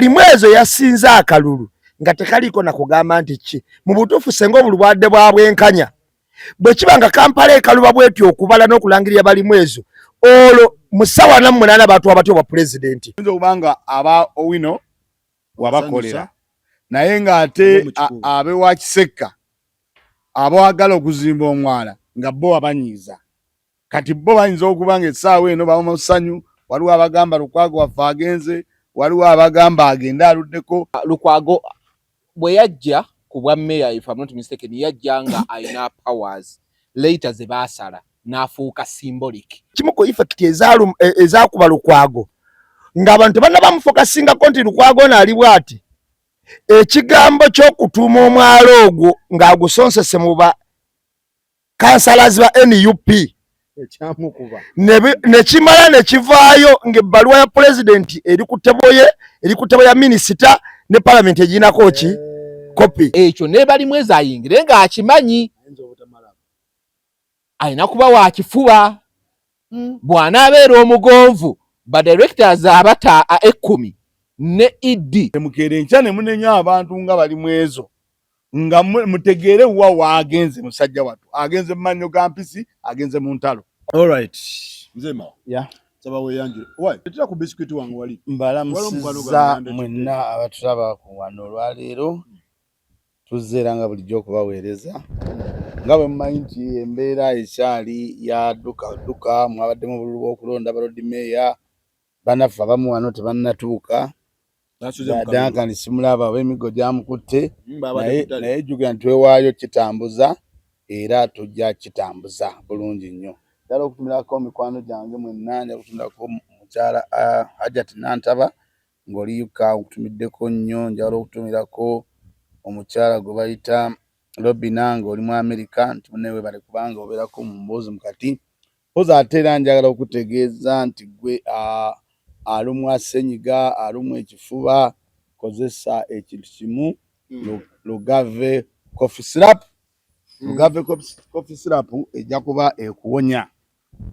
bali mwezo yasinza akalulu nga tekaliko na kugamba nti ki mu butuufu senga obulwadde bwa bwenkanya bwe kibanga Kampala ekaluba bweti okubala n'okulangirira bali mwezo olwo musawa na munana batu abatyo bwa president nzo ubanga aba owino wabakolera naye nga ate abe wa Kiseka abawagala okuzimba omwala nga bo abanyiza kati bo bayinza okubanga essaawa eno bawo mu ssanyu waliwo abagamba Lukwago waffe agenze waliwo abagamba agenda aluddeko Lukwago bwe yajja ku bwa mayor if I'm not mistaken yajja nga ayina powers later ze basala n'afuuka symbolic kimu ku effect ezakuba Lukwago ng'abantu banna bamufokasinga konti Lukwago naali bwati ekigambo ky'okutuuma omwalo ogwo ng'agusonsese mu ba kansalazi ba NUP ne kimala ne kivaayo ng'ebbaluwa ya president eri ku ttebo ya minisita ne parliament eginako ki kopi ekyo ne bali mwezi ayingire ng'akimanyi ayina kuba wa kifuba bw'anaabeera omugonvu ba directors abata 10 ne iddi mukere nkya ne munenya abantu nga bali mwezo nga mutegeere wa waagenze musajja watu agenze mu mannyo ga mpisi agenze mu ntalo. All right. Mzema. Yeah. Saba we yanjye. Why? Etira ku biscuit wangu wali. Mbalamusiza mwenna abatulaba ku wano olwaleero tuzeranga bulijjo okubaweereza nga bwe mumanyi nti embeera ekyali ya duka mwabadde mu bululu bw'okulonda balodi meeya banaffe abamu wano tebannatuuka Duncan simulaba ab'emigo gyamukutte naye jjukira nti twewaayo kitambuza era tujja kitambuza bulungi nnyo ddala okutumirako mikwano gyange mwenna nja kutumirako mukyala Hajat Nantaba ng'oliyuka okutumiddeko nnyo njagala okutumirako omukyala gwe bayita Robina ng'oli mu Amerika nti munewe bale kubanga obeerako mu mboozi mukati poza ate era njagala okutegeeza nti gwe alumwa ssenyiga alumwa ekifuba kozesa ekintu kimu Lugave coffee syrup Lugave coffee syrup ejja kuba ekuwonya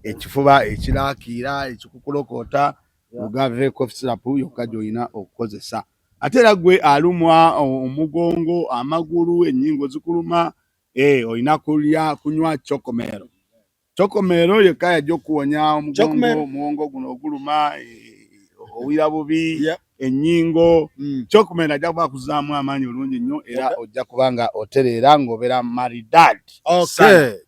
ekifuba ekiraakiira ekikukulokoota Lugave coffee syrup yokka gy'olina okukozesa ate era gwe alumwa omugongo amagulu ennyingo zikuluma olina kunywa chokomero yekka yajja okuwonya omugongo guno oguluma owira bubi ennyingo chokomero ajja kuba kuzaamu amaanyi olungi nnyo era ojja kubanga otereera ng'obeera maridad.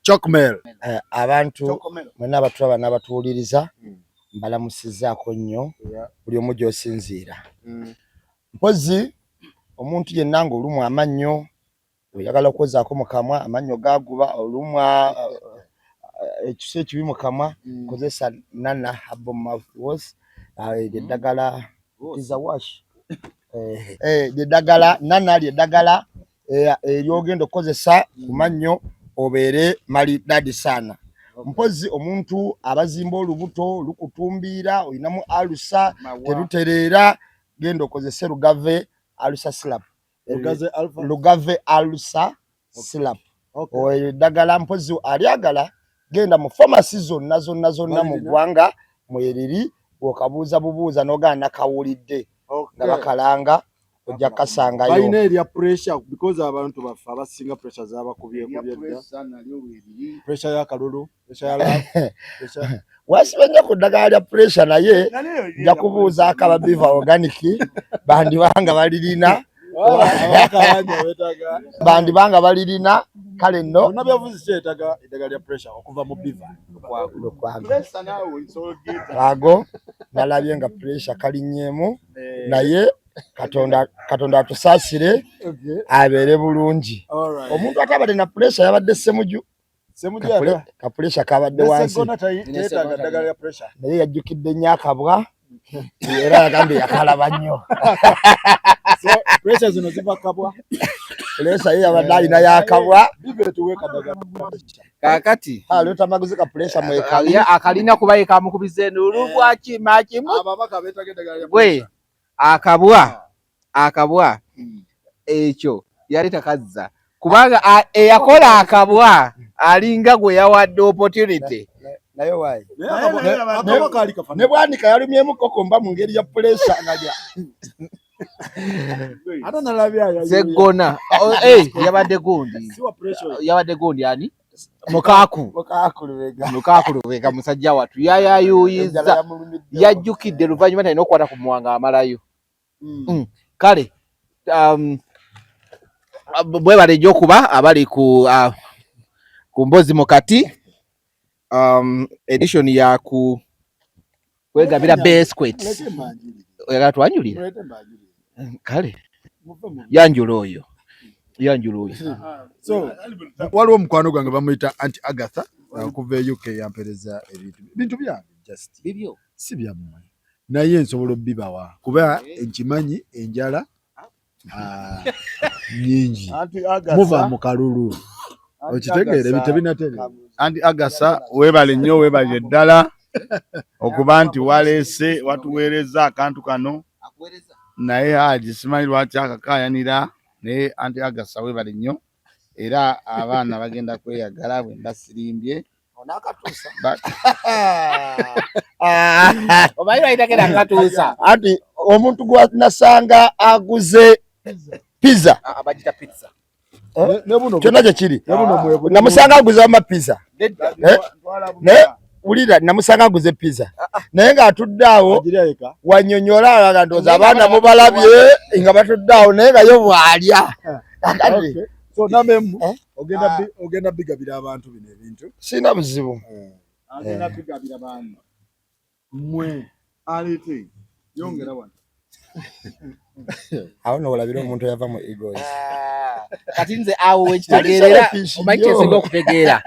chokomero abantu mwenna abatulaba n'abatuwuliriza mbalamusizzaako nnyo buli omu gy'osinziira mpozi omuntu yenna ng'olumwa amannyo oyagala okwezaako mu kamwa amannyo gaguba olumwa ekisa ekibi mu kamwa kozesa Nana Herbal Mouthwash eddagala wash eddagala Nana ly'eddagala eryogenda okukozesa ku mannyo obeere malidadi sana mpozi omuntu abazimba olubuto lukutumbiira olinamu alusa terutereera genda okozese Lugave alusa syrup Lugave alusa syrup eddagala mpozi alyagala genda mu pharmacy zonna mu ggwanga mweriri okabuuza bubuuza n'ogaana kawulidde nga bakalanga ojja kasangayo balina erya pressure because abantu baffe abasinga pressure zabakubyeko pressure y'akalulu pressure ya pressure wasibenye ku ddagala lya pressure naye nja kubuuza akaba biva organic bandibanga balirina bandibanga balirina kale nno nabyavuze kyetaga eddagala lya pressure okuva mu biva Lukwago nalabye nga pressure kalinyeemu naye Katonda atusaasire abeere bulungi omuntu atabadde na pressure yabadde semuju ka pressure kabadde wansi naye yajjukidde nnyo akabwa era yagambye yakalaba nnyo pressure zino ziva kabwa pressure ye yabadde alina yakabwa kakati leta maguzi ka pressure mwekali akalina kuba yekamukubize n'olubwa kimakimu ababaka beetaga eddagala lya pressure akabwa ekyo yali takazza kubanga eyakola akabwa alinga gwe yawadde opportunity naye wayi ne bwanika yalumyemu kokomba mu ngeri ya pressure nalya Ata nalabya Segona. Yabadde gundi. Yabadde gundi ani? Mukaku Lubega musajja watu. Yayayuyiza. Yajjukidde luvannyuma talina okukwata ku muwanga amalayo. Kale bwe balejja okuba abali ku Mbozi Mukati edition ya ku kwegabira Besquet. Oyagala twanjulira? Kale yanjula oyo. So waliwo mukwano gwange bamuyita Anti Agatha kuva UK yampereza ebintu byange just Bibyo si byammwe naye nsobola obbibawa kuba enkimanyi enjala nyingi muva mu kalulu okitegeera ebintu binatereera. Anti Agatha webale nnyo webalye ddala okuba nti waleese watuweereza akantu kano naye Haji simanyi lwaki akakayanira naye Anti Agatha webale nnyo era abaana bagenda kweyagala bwe ndasirimbye onakatuusa omanyi bayitagera akatuusa anti omuntu gwa nasanga aguze pizza abagita pizza kyonna gye kiri namusanga aguze amapizza ulira namusanga aguze pizza naye ng'atudde awo wannyonnyola alaga ndowooza abaana mubalabye nga batudde awo naye nga yo bw'alya. So namemu ogenda bigabira abantu bino ebintu sina buzibu agenda bigabira abantu mwe alete yongera wano awo n'olabira omuntu yava mu Eagles kati nze awo wekitegeerera omanyi kyesinga okutegeera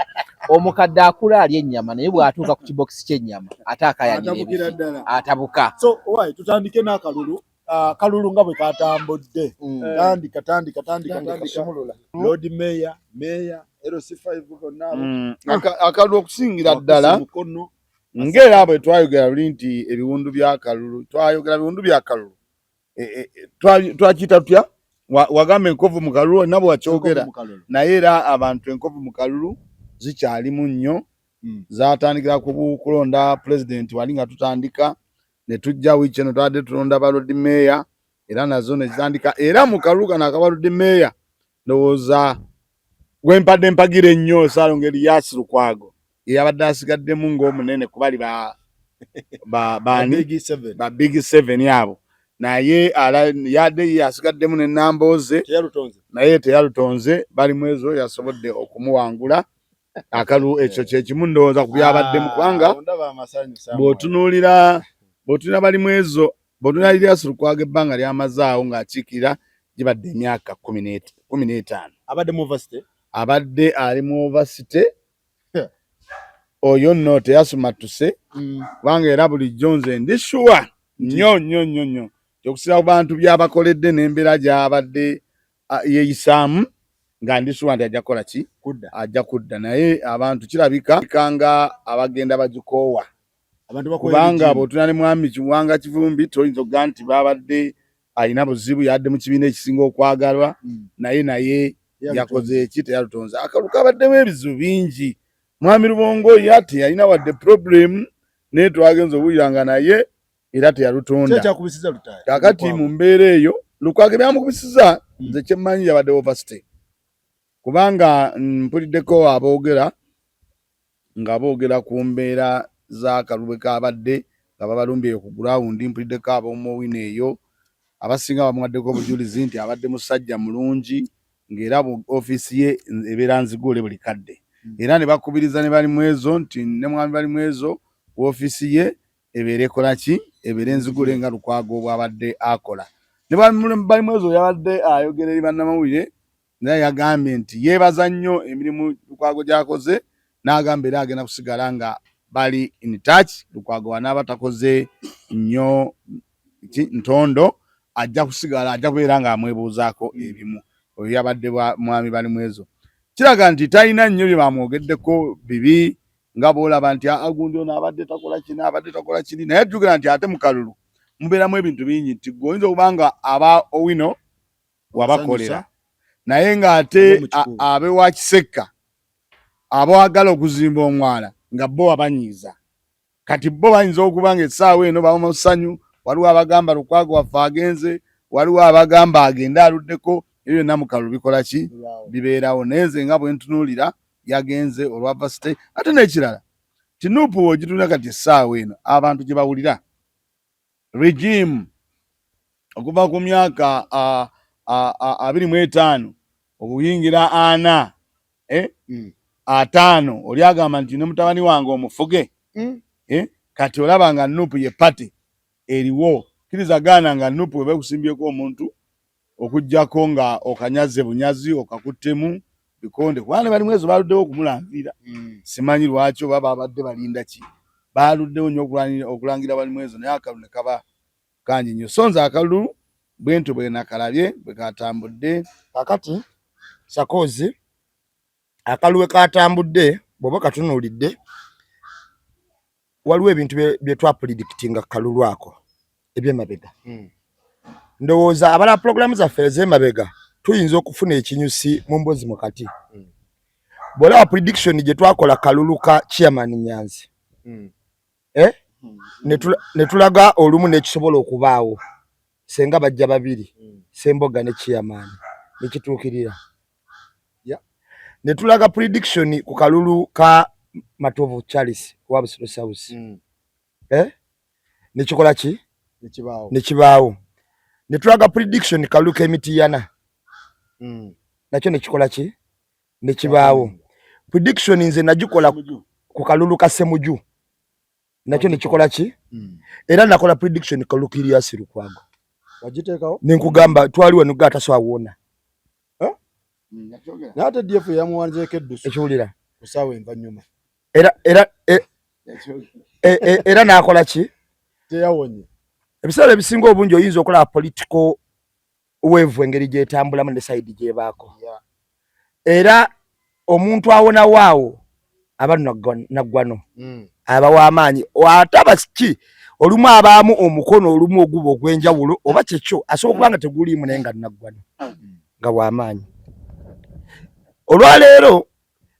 omukadde akula alya ennyama naye bw'atuuka ku kibokisi ky'ennyama ate akayanira atabuka. So why tutandike n'akalulu kalulu nga bwe katambudde tandika sumulula Lord Mayor LC5 gonna akalulu okusingira ddala ng'era bwe twayogera luli nti ebiwundu bya kalulu twayogera biwundu bya kalulu twakiyita tutya wagamba enkovu mu kalulu olina bwe wakyogera naye era abantu enkovu mu kalulu zikyalimu nnyo zatandikira ku kulonda pulezidenti wali nga tutandika ne tujja wiiki eno twadde tulonda ba Lord Mayor era nazo ne zitandika era mu kalulu kano aka Lord Mayor ndowooza gwempadde mpagire nnyo Ssaalongo Erias Lukwago eyabadde asigaddemu ng'omunene kubali ba Big 7 abo naye yadde yasigaddemu ne Nambooze naye teyalutonze bali mwezo yasobodde okumuwangula akalu ekyo kyekimu ndowooza ku byabadde mu kubanga bw'otunuulira bali mwezo bw'otunuulira Erias Lukwago ebbanga ly'amazaawo ng'akiikirira gibadde emyaka 15 abadde ali mu oversity oyo nno teyasumatuse kubanga era bulijjo nze ndi sure nnyo kyokusira ku bantu by'abakoledde n'embeera gy'abadde yeeyisaamu nga ndi sure nti ajja kukola ki ajja kudda naye abantu kirabika nga abagenda bagikoowa kubanga bw'otuna ne mwami Kiwanga Kivumbi toyinza okugaa nti babadde alina buzibu yadde mu kibiina ekisinga okwagalwa naye yakoze eki teyalutonze akalu kabaddemu ebizibu bingi mwami Rubongo yate yalina wadde problem naye twagenza obuuliranga naye era teyalutonda kakati mu mbeera eyo Lukwago byamukubisiza nze kyemmanyi yabadde overstay kubanga mpuliddeko aboogera nga boogera ku mbeera z'akalulu kabadde nga babalumbye ku gurawundi mpuliddeko ab'omuwina eyo abasinga bamuwaddeko obujulizi nti abadde musajja mulungi ng'era ofiisi ye ebeera nzigule buli kadde era ne bakubiriza ne bali mwezo nti ne mwami bali mwezo ofiisi ye ebeera ekola ki ebeera enzigule nga Lukwago bw'abadde akola ne bali mwezo yabadde ayogera eri bannamawulire naye yagambye nti yeebaza nnyo emirimu Lukwago gy'akoze n'agamba era agenda kusigala nga bali in touch Lukwago wanaaba takoze nnyo ntondo ajja kusigala ajja kubeera nga amwebuuzaako ebimu oyo yabadde mwami bali mwezo kiraga nti talina nnyo bye bamwogeddeko bibi nga bw'olaba nti agundi ono abadde takola kini naye jjukira nti ate mu kalulu mubeeramu ebintu bingi nti gwe oyinza okuba nga aba owino wabakolera naye ng'ate abewa Kisekka abawagala okuzimba omwala nga bo wabanyiiza kati bo bayinza okuba nga essaawa eno bamusanyu waliwo abagamba Lukwago waffe agenze waliwo abagamba agenda aluddeko ebyo namukalu bikola ki bibeerawo neze nga bwe ntunuulira yagenze olwava state ate n'ekirala Tinupu ogitunda kati essaawa eno abantu gye bawulira regime okuva ku myaka 25 okuyingira 5 oli agamba nti ne mutabani wange omufuge kati olaba nga Nuupu ye pati eriwo kiriza gaana nga Nuupu webe kusimbyeko omuntu okujjako nga okanyaze bunyazi okakuttemu bikonde kubanga bali mwezo baluddewo okumulangira simanyi lwaki oba babadde balinda ki baluddewo nnyo okulangira bali mwezo naye akalulu ne kaba kangi nnyo so nze akalulu bwentyo bwe nakalabye bwe katambudde kakati Sakozi akaluwe katambudde bwoba katunuulidde waliwo ebintu bye twapredictinga kalulu ako ebyemabega ndowooza abala programu zaffe ez'emabega tuyinza okufuna ekinyusi mu mbozi mukati bwolaba prediction gye twakola kalulu ka chairman Nyanzi ne tulaga olumu n'ekisobola okubaawo senga bajja babiri Semboga ne chairman nekituukirira ne tulaga prediction ku kalulu ka Matovu Charles wa Busiro South nekikola ki nekibaawo ne tulaga prediction kalulu ka Emitiyana nakyo nekikola ki nekibaawo prediction nze najikola ku kalulu ka Semuju nakyo nekikola ki era nakola prediction kalulu Kirias Lukwago wajiteekawo nenkugamba twaliwo nugata swawona nate DF yamuwanzeeko eddusu ekiwulira kusaawa envanyuma era nakola ki teyawonye ebiseera ebisinga obungi oyinza okola political wave engeri gyetambulamu ne side gyebaako era omuntu awona waawo aba naggwano aba w'amaanyi ataba ki olumu abaamu omukono olumu oguba ogw'enjawulo oba kyekyo asobola okuba nga teguliimu naye nga naggwano nga w'amaanyi olwaleero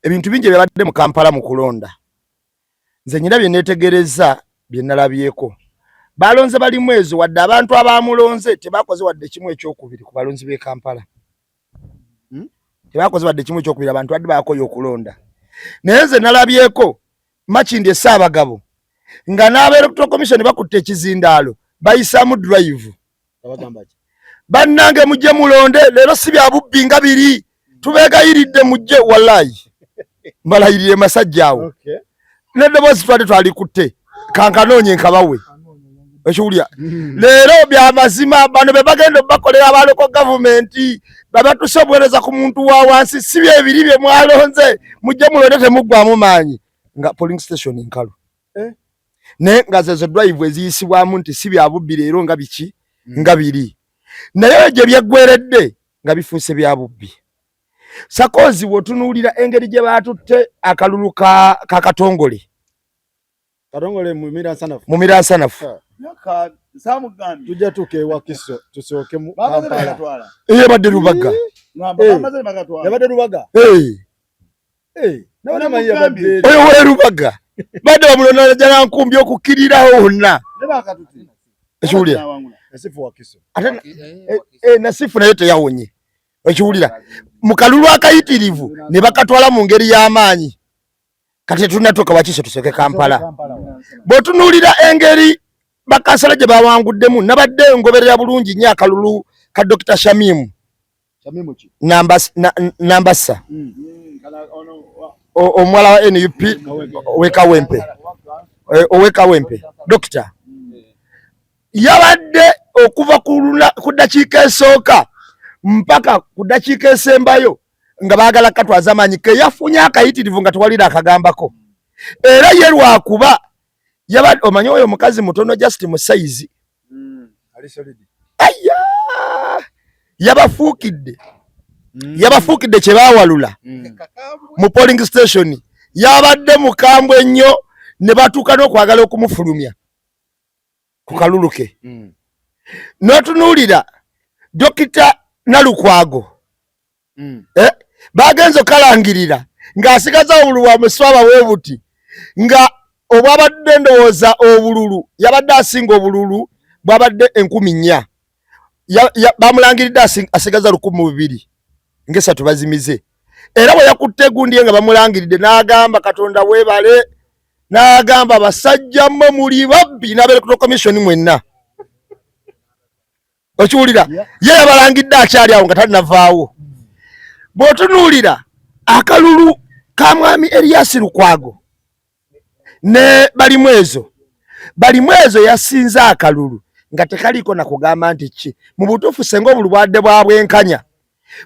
ebintu bingi byabadde mu Kampala mu kulonda nze nyina bye neetegereza bye nalabyeko balonze bali mwezo wadde abantu abamulonze tebakoze wadde kimu ekyokubiri ku balonzi b'e Kampala tebakoze wadde kimu ekyokubiri abantu wadde bakoyo okulonda naye nze nalabyeko Makindi Ssaabagabo nga n'Electoral Commission bakutte ekizindaalo bayisaamu drive bannange mujje mulonde leero si bya bubbi nga biri tubeegayiridde mujje wallahi mbalayirire masajja awo n'eddoboozi twalikutte kankanoonye nkabawe ekiwulya leero bya mazima bano be bagenda bakolera abaloko gavumenti babatuse obuweereza ku muntu wa wansi si byebiri bye mwalonze mujje mulonde temuggwamu maanyi nga polling station nkalu ne nga zezo drive eziyisibwamu nti si bya bubbi leero nga biki nga biri naye gye byeggweredde nga bifuuse bya bubbi Sakozi wotunuulira engeri gye baatutte akalulu ka Katongole mu Miransanafu tujja tuke Wakiso tusooke mu Kampala badde Lubaga yabadde Lubaga oyo we Lubaga badde bamulonda jana nkumbi okukkirirawo wonna ekiwulira Nasifu naye teyawonye ekiwulira mu kalulu akayitirivu ne bakatwala mu ngeri y'amaanyi kati tunatuuka Wakiso tusooke Kampala bw'otunuulira engeri bakasala gye bawanguddemu nabadde ngoberera bulungi nnyo akalulu ka Dr. Shamimu Nambassa omuwala wa NUP owekawempe Dr. yabadde okuva ku ddakiika esooka mpaka ku ddakiika esembayo nga baagala katwaza amaanyi ke yafunye akayitirivu nga tewalira akagambako era ye lwakuba yabadde omanyi oyo omukazi mutono just mu size yabafuukidde kye baawalula mu polling station yabadde mukambwe ennyo ne batuuka n'okwagala okumufulumya ku kalulu ke n'otunuulira Dokita Nalukwago bagenze okalangirira ng'asigaza obululu bwa muswaba weebuti nga obwabadde ndowooza obululu yabadde asinga obululu bwabadde 4,000 bamulangiridde asigaza 1,200 ngesatu bazimize era bwe yakutte gundi nga bamulangiridde n'agamba Katonda webale n'agamba abasajja mmwe muli babbi n'abeelectoral commission mwenna okiwulira ye yabalangidde akyali awo nga talinavaawo bw'otunuulira akalulu ka mwami Erias Lukwago ne balimu ezo yasinza akalulu nga tekaliko na kugamba nti ki mu butuufu senga obulwadde bwa bwenkanya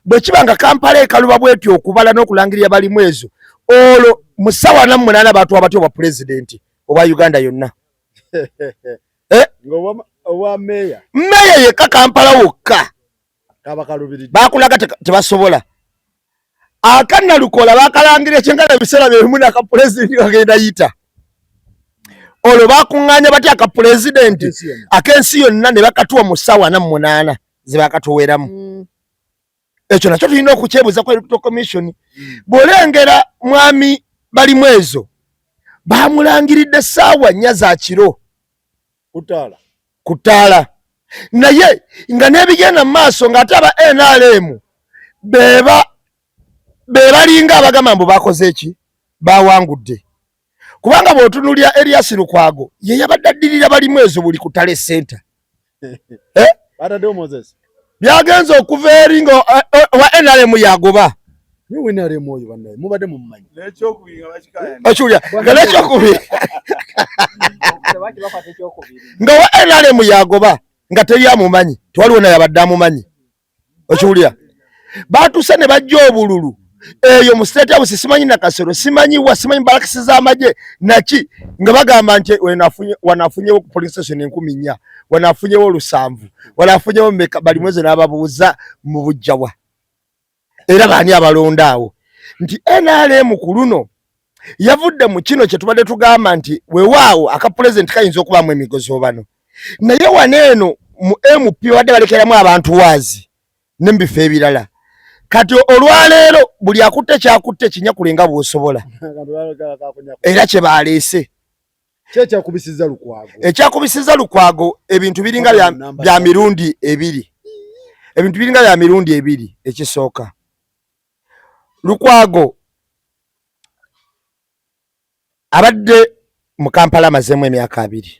bwe kiba nga Kampala ekaluba bwetyo okubala n'okulangirira balimu ezo olwo musawa na 8 batwa batyo bwa president oba Uganda yonna owa meya yekka Kampala wokka bakulaga tebasobola akanna Lukola bakalangirira ekyengana biseera bimu n'aka president agenda yita olwo bakuŋŋaanya batya aka president akensi yonna ne bakatuwa mu ssaawa 8 ze bakatuweeramu ekyo nakyo tulina okukyebuuza ku electoral commission bw'olengera mwami balimu ezo bamulangiridde ssaawa 4 za kiro kutaala naye nga n'ebigenda mu maaso ng'ate aba NRM bebalinga abagamba mbu bakoze eki bawangudde kubanga bw'otunuulira Erias Lukwago ye yabadde addirira balimu ezo buli kutale center byagenza okuva eri nga wa NRM yagoba okiwulira nga n'ekyokubiri nga wa NRM yagoba nga teri amumanyi tewaliwo naye abadde amumanyi okiwulira baatuse ne bajja obululu eyo mu state house simanyi Nakasero simanyi barakisi z'amagye naki nga bagamba nti wanafunyewo ku police station 10,000 wanafunyewo 7 wanafunyewo mmeka balimu ezo n'ababuuza mu bujjawa era baani abalonda awo nti NRM ku luno yavudde mu kino kye tubadde tugamba nti weewaawo aka president kayinza okubaamu emigozo bano naye waneeno mu MP wadde balekeramu abantu waazi n'embifo ebirala kati olwaleero buli akutte kyakutte kinyakule nga bw'osobola era kye baleese ekyakubisiza Lukwago ebintu biringa bya mirundi ebiri ekisooka Lukwago abadde mu Kampala amazeemu emyaka 2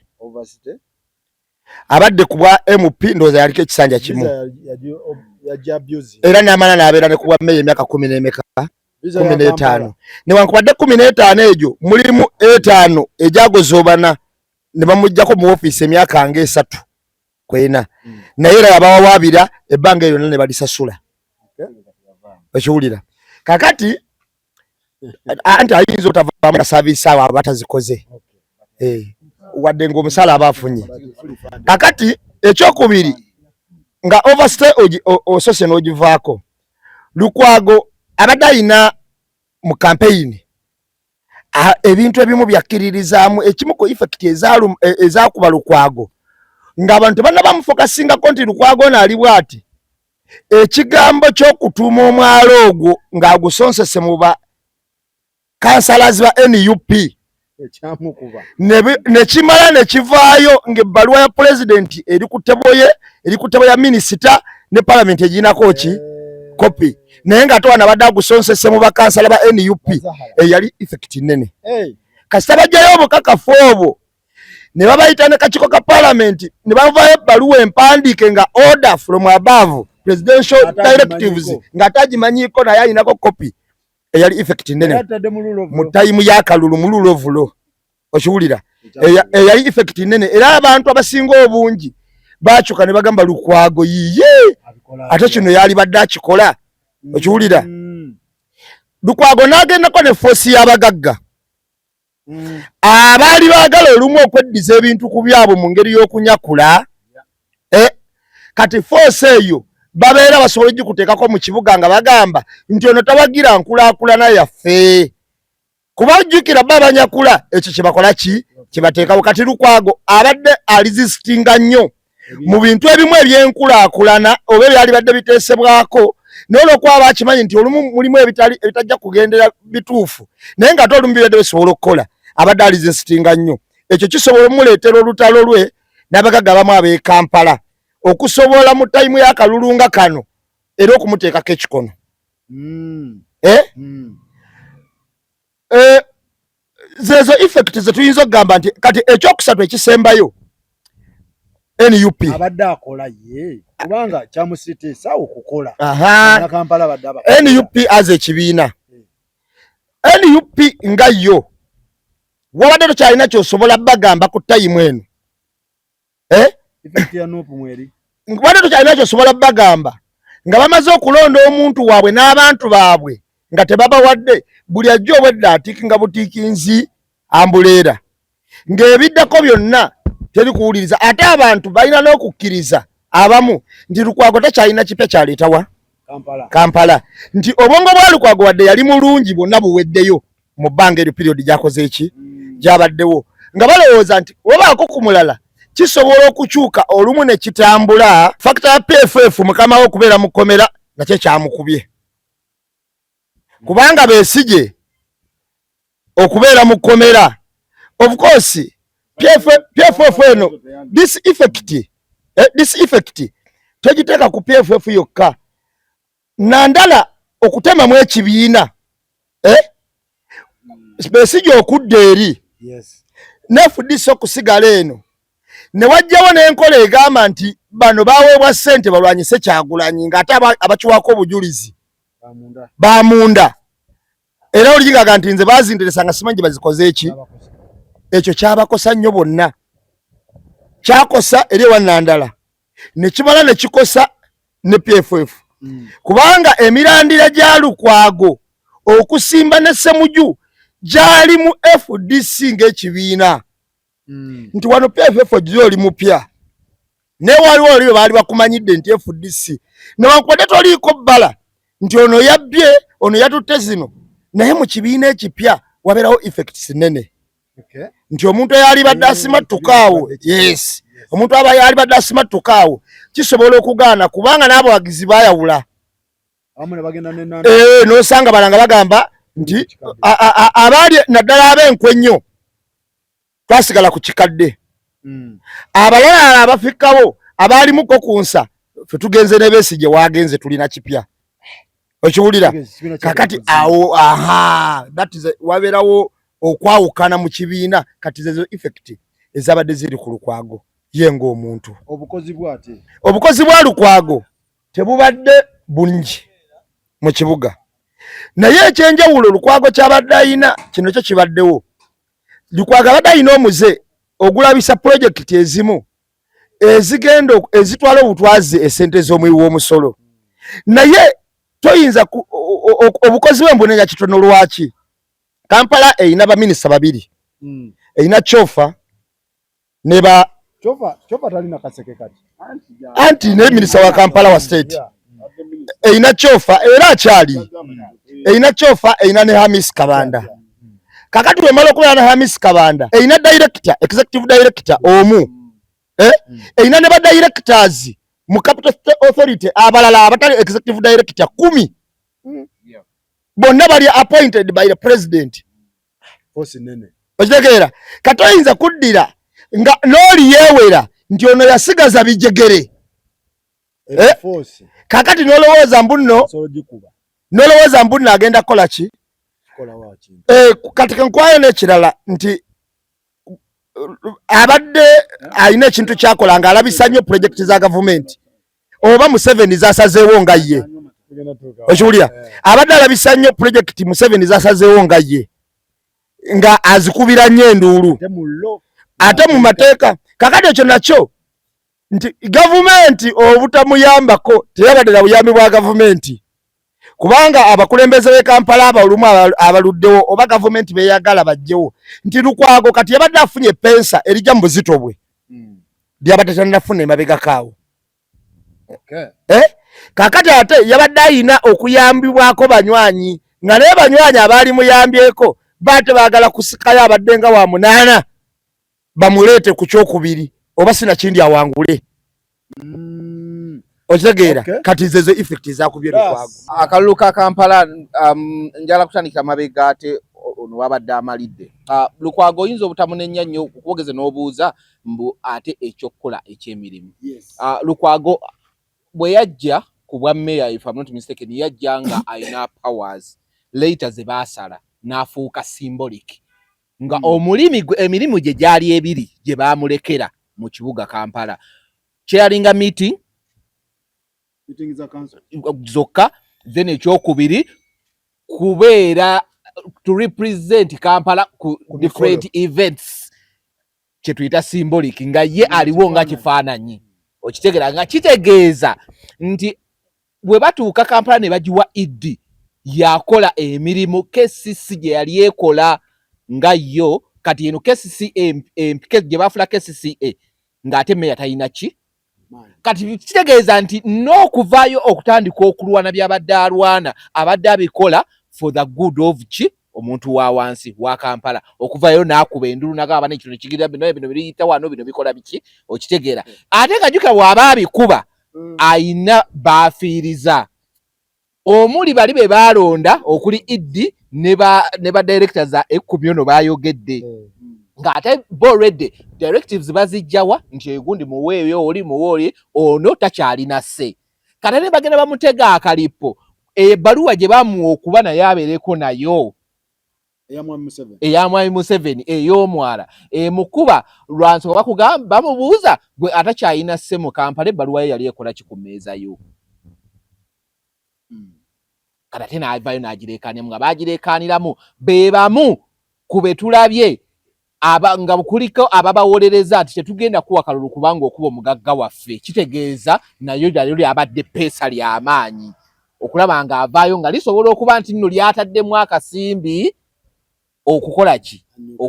abadde ku bwa MP ndowooza yaliko ekisanja kimu era n'amala n'abeera ne kuba meya emyaka 15 newankubadde 15 egyo mulimu 5 egyagozoobana ne bamuggyako mu ofiisi emyaka nga 3 kwena naye era yabawawaabira ebbanga lyonna ne balisasula okiwulira kakati anti ayinza otavaamu na saaviisi awo abatazikoze wadde ng'omusaala aba afunye kakati ekyokubiri nga overstay osose n'ogivaako Lukwago abadde ayina mu campaign ebintu ebimu byakkiririzaamu ekimu ku effect ezaakuba Lukwago ng'abantu banna bamufokasingako nti Lukwago naali bw'ati ekigambo ky'okutuuma omwalo ogwo ng'agusonsese mu ba councillors ba NUP nekimala nekivaayo ng'ebbaluwa ya president eri ku ttebo ya minisita ne parliament egiinako ki kopi naye ng'ate wana badde agusonsese mu bakansala ba NUP eyali effect nene kasita bajjayo obukakafu obwo ne babayita ne kakiiko ka parliament ne bavaayo ebbaluwa empandiike nga order from above presidential directives ng'ate agimanyiiko naye ayinako kopi eyali effect nene mu tayimu y'akalulu mu lulovulo okiwulira eyali effect nene era abantu abasinga obungi bakyuka ne bagamba Lukwago yiye ate kino yali badde akikola okiwulira Lukwago n'agendako ne foosi y'abagagga abaali baagala olumu okweddiza ebintu ku byabwe mu ngeri y'okunyakula kati foosi eyo babeera basobola ogikuteekako mu kibuga nga bagamba nti ono tawagira nkulaakulana yaffe kuba ojjukira bba abanyakula ekyo kye bakola ki kye bateekawo kati Lukwago abadde alizisitinga nnyo mu bintu ebimu ebyenkulaakulana oba ebyali badde biteesebwako naye olwokuba bakimanyi nti olumu mulimu ebitajja kugendera bituufu naye ng'ate olumu bibadde bisobola okukola abadde alizisitinga nnyo ekyo kisobola omuleetera olutalo lwe n'abagagga abamu ab'e Kampala okusobola mu time ya kalulunga kano era okumuteekako ekikono. Zezo effect ze tuyinza okugamba nti kati ekyokusatu ekisembayo NUP abadde akola ye kubanga kyamusiteesa okukola. NUP aze ekibiina NUP nga yo wabadde tokyalina kyosobola bagamba ku tayimu eno wabadde tokyalina kyosobola bagamba nga bamaze okulonda omuntu waabwe n'abantu baabwe nga tebabawadde buli ajja obwedda atiikinga butiikinzi ambuleera ng'ebiddako byonna teri kuwuliriza ate abantu balina n'okukkiriza abamu nti Lukwago takyalina kipya kyaleetawa Kampala nti obwongo bwa Lukwago wadde yali mulungi bwonna buweddeyo mu bbanga eryo period gyakoze eki gyabaddewo nga balowooza nti obaako ku mulala kisobola okukyuka olumu ne kitambula. Fakita ya PFF mukama we okubeera mu kkomera nakyo kyamukubye kubanga Besigye okubeera mu kkomera of course PFF eno this effect tegiteeka ku PFF yokka nandala okutemamu ekibiina Besigye okudda eri ne FDC okusigala eno ne wajjawo n'enkola egamba nti bano baweebwa ssente balwanyise Kyagulanyi ng'ate abakiwako obujulizi bamunda era oligaga nti nze bazinderesa nga simanyi bazikoze eki ekyo kyabakosa nnyo bonna kyakosa eri ewannandala ne kimala ne kikosa ne PFF kubanga emirandira gya Lukwago okusimba ne Ssemuju gyali mu FDC ng'ekibiina nti wano PFF ogize oli mupya ne waliwo oli baali bakumanyidde nti FDC newankubadde toliiko bbala nti ono yabbye ono yatutte zino naye mu kibiina ekipya wabeerawo effects nene nti omuntu eyali badde asimattukaawo omuntu aba yali badde asimattukaawo kisobola okugaana kubanga n'abawagizi baayawula n'osanga balanga bagamba nti abaali naddala ab'enkwe twasigala ku kikadde abalala abafikkawo abaalimuko ku nsa ffe tugenze ne Besigye waagenze tulina kipya okiwulira kakati awo that is wabeerawo okwawukana mu kibiina kati zezo effect ezabadde ziri ku Lukwago ye ng'omuntu obukozi bwa Lukwago tebubadde bungi mu kibuga naye ekyenjawulo Lukwago kyabadde ayina kino kyo kibaddewo Lukwago abadde ayina omuze ogulabisa pulojekiti ezimu ezigenda ezitwala obutwazi essente z'omuwi w'omusolo naye toyinza obukozi bw'embonenya kitono lwaki Kampala eyina baminisita babiri eyina Chofa ne ba Chofa talina kaseke kati anti ne minisita wa Kampala wa state eyina Chofa era akyali eyina Chofa eyina ne Hamis Kabanda kakati wemala okubeera ne Hamis Kabanda eyina director executive director omu eyina ne ba directors mu Capital Authority abalala abatali executive director 10 bonna bali appointed by the president okitegeera kati oyinza kuddira nga n'oli yeewera nti ono yasigaza bijegere kakati n'olowooza mbu nno agenda kukola ki kati kenkwayo n'ekirala nti abadde alina ekintu kyakola ng'alabisa nnyo pulojekiti za gavumenti oba Museveni zasazeewo nga ye okiwulira abadde alabisa nnyo pulojekiti Museveni zasazeewo nga ye nga azikubira nnyo enduulu ate mu mateeka kakati ekyo nakyo nti gavumenti obutamuyambako teyabadde na buyambi bwa gavumenti kubanga abakulembeze b'e Kampala abalumu abaluddewo oba gavumenti beyagala bajjewo nti Lukwago kati yabadde afunye pensa erijja mu buzito bwe lyabadde tannafuna emabegakaawo kakati ate yabadde ayina okuyambibwako banywanyi nga naye banywanyi abaali muyambyeko baate baagala kusikayo abadde nga wa 8 bamuleete ku kyokubiri oba sinakindi awangule okitegeera kati zezo effect zakubye Lukwago akalulu ka Kampala njala kutandikira mabega ate ono wabadde amalidde. Lukwago oyinza obutamunenya nnyo okugeze n'obuuza mbu ate ekyokukola eky'emirimu. Lukwago bwe yajja ku bwa meya, if I'm not mistaken, yajja nga ayina powers later ze baasala n'afuuka symbolic nga emirimu gye gyali ebiri gye baamulekera mu kibuga Kampala. Chairinga meeting zokka, then ekyokubiri kubeera to represent Kampala ku different events kye tuyita symbolic nga ye aliwo nga kifaananyi. Okitegera nga kitegeeza nti bwe batuuka Kampala ne bagiwa Idi yakola emirimu KCC gye yali ekola nga yo kati eno KCC gye bafula KCCA ng'ate meya talina ki. Kati kitegeeza nti n'okuvaayo okutandika okulwana by'abadde alwana abadde abikola for the good of ki omuntu wa wansi wa Kampala. Okuvaayo n'akuba endulu n'agamba n'ekino kigira bino biriyita wano bino bikola biki. Okitegeera ate kajuka bw'aba abikuba ayina baafiiriza omuli bali be baalonda okuli Idi ne ba directors za 10 ono baayogedde ng'ate already directives bazijjawa nti egundi muweeyo oli muwooli ono takyalina se. Kati ne bagenda bamutega akalipo ebbaluwa gye bamuwa okuba naye abeereko nayo eya Mwami Museveni ey'omwala emukuba lwansonga bakugamba bamubuuza gwe atakyalina se mu Kampala ebbaluwa ye yali ekola ki ku mmeeza yo. Kati ate n'avaayo n'agireekaaniramu nga baagireekaaniramu be bamu ku be tulabye nga kuliko ababawolereza nti tetugenda kuwa kalulu kubanga okuba omugagga waffe. Kitegeeza nayo yali abadde peesa ly'amaanyi okulaba nga avaayo nga lisobola okuba nti nno lyataddemu akasimbi okukola ki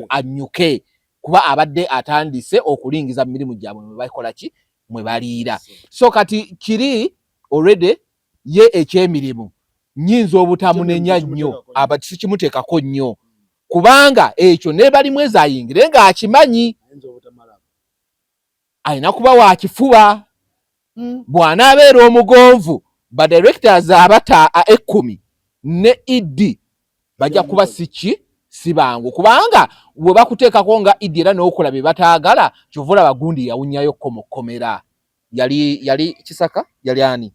annyuke kuba abadde atandise okulingiza mu mirimu gyabwe mwe bakola ki mwe baliira. So kati kiri already ye eky'emirimu nnyinza obutamunenya nnyo sikimuteekako nnyo kubanga ekyo ne balimu ezayingire ng'akimanyi alina kuba wakifuba bw'anaabeera omugonvu ba directors abata 10 ne Idi bajja kuba si bangu kubanga bwe bakuteekako nga Idi era n'okola bye bataagala kyovula bagundi yawunyayo kkomokomera yali Kisaka yali ani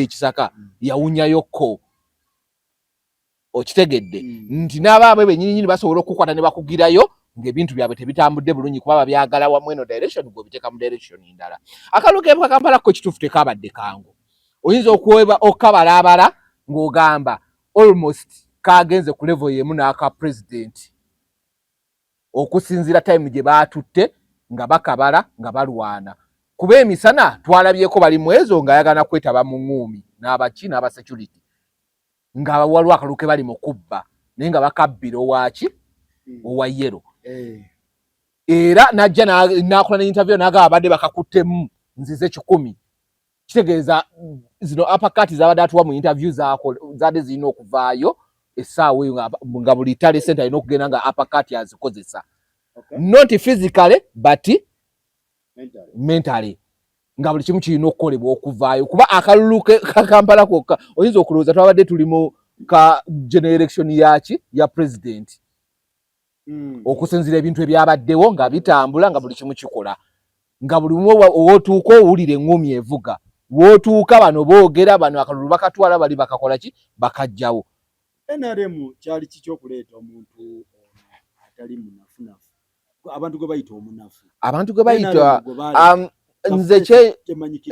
Kisaka yawunyayokko. Okitegedde nti n'abaabwe bennyini basobola okukwata ne bakugirayo ng'ebintu byabwe tebitambudde bulungi kuba babyagala wamu eno direction gw'obiteeka mu direction ndala. Akalulu k'ebuka Kampala ko kituufu tekabadde kangu. Oyinza okuweba okabalaabala ng'ogamba almost kagenze ku level y'emu n'aka president okusinziira time gye baatutte nga bakabala nga balwana. Kuba emisana twalabyeko bali mwezo ng'ayagala kwetaba mu ngumi n'abaki n'aba security nga waliwo akalulu ke bali mu kubba naye nga bakabbira owaki owa yero. Era najja n'akola n'interview n'agamba abadde bakakuttemu nzize 10. Kitegeeza zino apakati zabadde atuwa mu interview zaako zadde zirina okuvaayo essaawa eyo nga buli tale center alina okugenda nga apakati azikozesa. Not physically but mentally nga buli kimu kirina okukolebwa okuvaayo kuba akalulu ka Kampala kokka oyinza okulowooza twabadde tuli mu ka general election ya president okusinziira ebintu ebyabaddewo nga bitambula nga buli kimu kikola nga buli wootuuka owulira eŋŋumi evuga wootuuka bano boogera bano akalulu bakatwala bali bakakola ki bakajjawo. NRM kyali kikyokuleeta omuntu atali munafunafu abantu gwe bayita omunafu abantu gwe bayita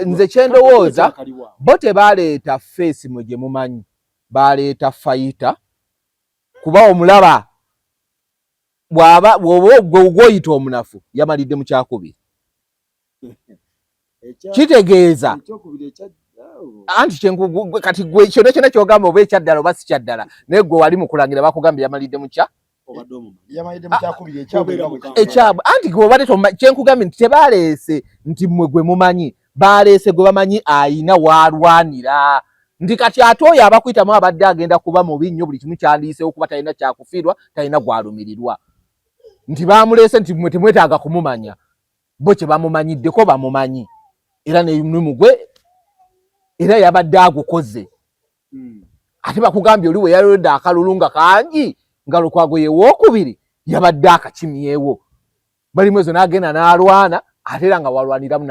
nze kyendowooza bo tebaleeta face mwe gye mumanyi baleeta fayita kuba omulaba bw'aba gwoyita omunafu yamalidde mu kyakubiri. Kitegeeza anti kati gwe kyonna kyonna kyogamba oba ekyaddala oba si kyaddala naye gwe wali mu kulangira bakugambye yamalidde mu ekyabwe anti gwe obadde kyenkugambye nti tebaleese nti mmwe gwe mumanyi baleese gwe bamanyi ayina waalwanira nti kati ate oyo abakuyitamu abadde agenda kuba mubi nnyo buli kimu kyandiisewo kuba talina kyakufiirwa talina gwalumirirwa nti bamuleese nti mmwe temwetaaga kumumanya bo kye bamumanyiddeko bamumanyi era nemulimu gwe era yabadde agukoze ate bakugambye oli we yalonda akalulu nga kangi nga Lukwago ye wookubiri yabadde akakimyewo Balimwezo n'agenda n'alwana ate era nga walwaniramu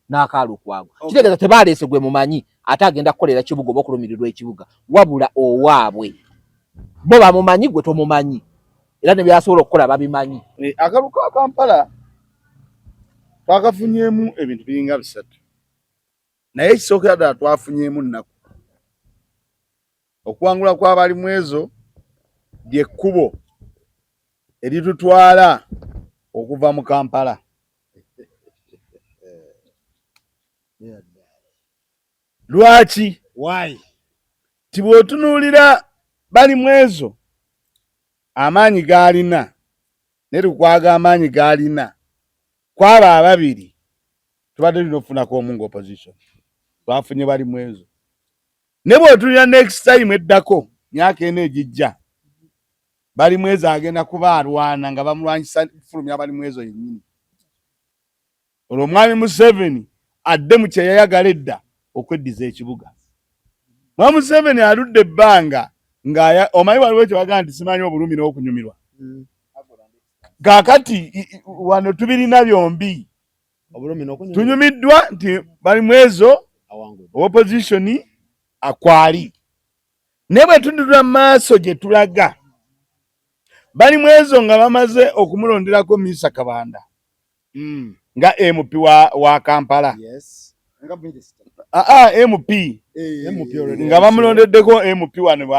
n'aka Lukwago kitegeeza tebaleese gwe mumanyi ate agenda kukolera kibuga oba okulumirirwa ekibuga wabula owaabwe bo bamumanyi gwe tomumanyi era ne byasobola okukola babimanyi. Akalulu ka Kampala twakafunyemu ebintu biringa bisatu naye ekisookera ddala twafunyemu nnaku okuwangula kwa Balimwezo ly'ekkubo eritutwala okuva mu Kampala. Lwaki? Why? Tibwotunuulira Balimwezo amaanyi g'alina ne Lukwago amaanyi g'alina kwaba ababiri tubadde tulina okufunako omu nga opposition twafunye Balimwezo ne bw'otuulira next time eddako myaka eno egijja Balimwezo agenda kuba alwana nga bamulwanyisa fulumya Balimwezo yennyini olwo omwami Museveni adde mu kye yayagala edda okweddiza ekibuga. Mwami Museveni aludde ebbanga nga omanyi waliwo ekyo bagamba nti simanyi obulumi n'okunyumirwa. Kaakati wano tubirina byombi tunyumiddwa nti Balimwezo opposition akwali ne bwe tundudwa maaso gye tulaga Balimwezo nga bamaze okumulonderako Misa Kabanda nga MP wa Kampala. Yes. MP nga bamulondeddeko MP wano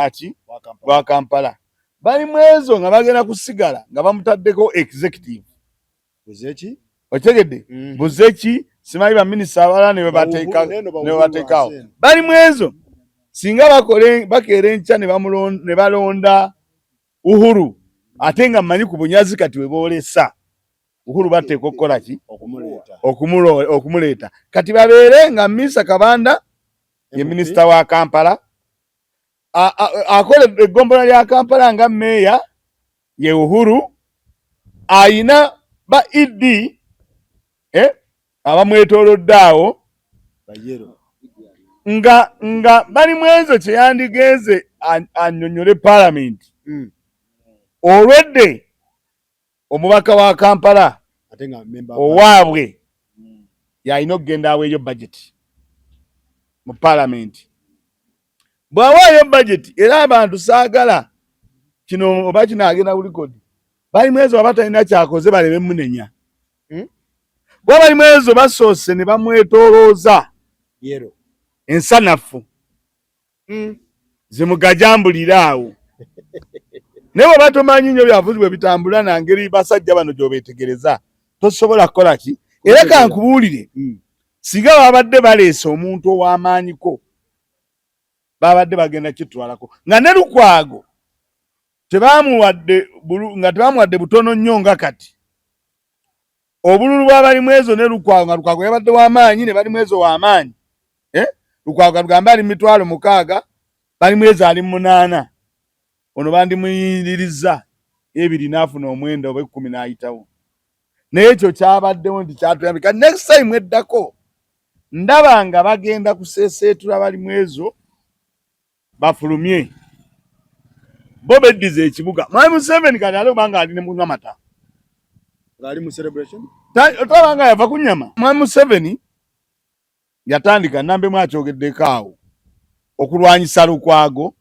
wa Kampala. Balimwezo nga bagenda kusigala nga bamutaddeko executive. Buzeki? Otegedde? Buzeki simanyi ba minisita abalala ne bateekawo. Balimwezo singa bakeera enkya ne balonda Uhuru ate nga mmanyi ku bunyazi kati we boolesa Uhuru bateeka okukola ki? Okumuleeta. Kati babeere nga Misa Kabanda ye minisita wa Kampala akola eggombolola lya Kampala nga meeya ye Uhuru ayina ba ED abamwetoolodde awo nga Balimwezo kye yandigenze annyonnyole Parliament olwedde omubaka wa Kampala owaabwe yalina okugenda aweeyo budget mu Parliament. Bw'awaayo budget era abantu saagala kino oba kino agenda kulikodi Balimwezo aba talina kyakoze baleme munenya. Bwa Balimwezo basoose ne bamwetoolooza ensanafu zimugajambulira awo. Naye bwe batomanyi nnyo byabuzi bwe bitambula na ngeri basajja bano gy'obeetegereza tosobola kukola ki? Era kankubuulire singa babadde baleese omuntu ow'amaanyiko babadde bagenda kitwalako nga ne Lukwago tebamuwadde butono nnyo nga kati obululu bwa Balimwezo ne Lukwago nga Lukwago yabadde w'amaanyi ne Balimwezo w'amaanyi. Lukwago agamba ali 6,000 Balimwezo ali 8. Ono bandimuyiniriza 2 n'afuna omwenda oba 10 n'ayitawo. Naye ekyo kyabaddewo nti kyatuyambika. Next time eddako ndaba nga bagenda kuseeseetula Balimwezo bafulumye bo beddiza ekibuga. Mwami Museveni kati ate obanga ali ne munywa mata ng'ali mu celebration tabanga yava ku nnyama. Mwami Museveni yatandika nambe mwakyogeddeko awo okulwanyisa Lukwago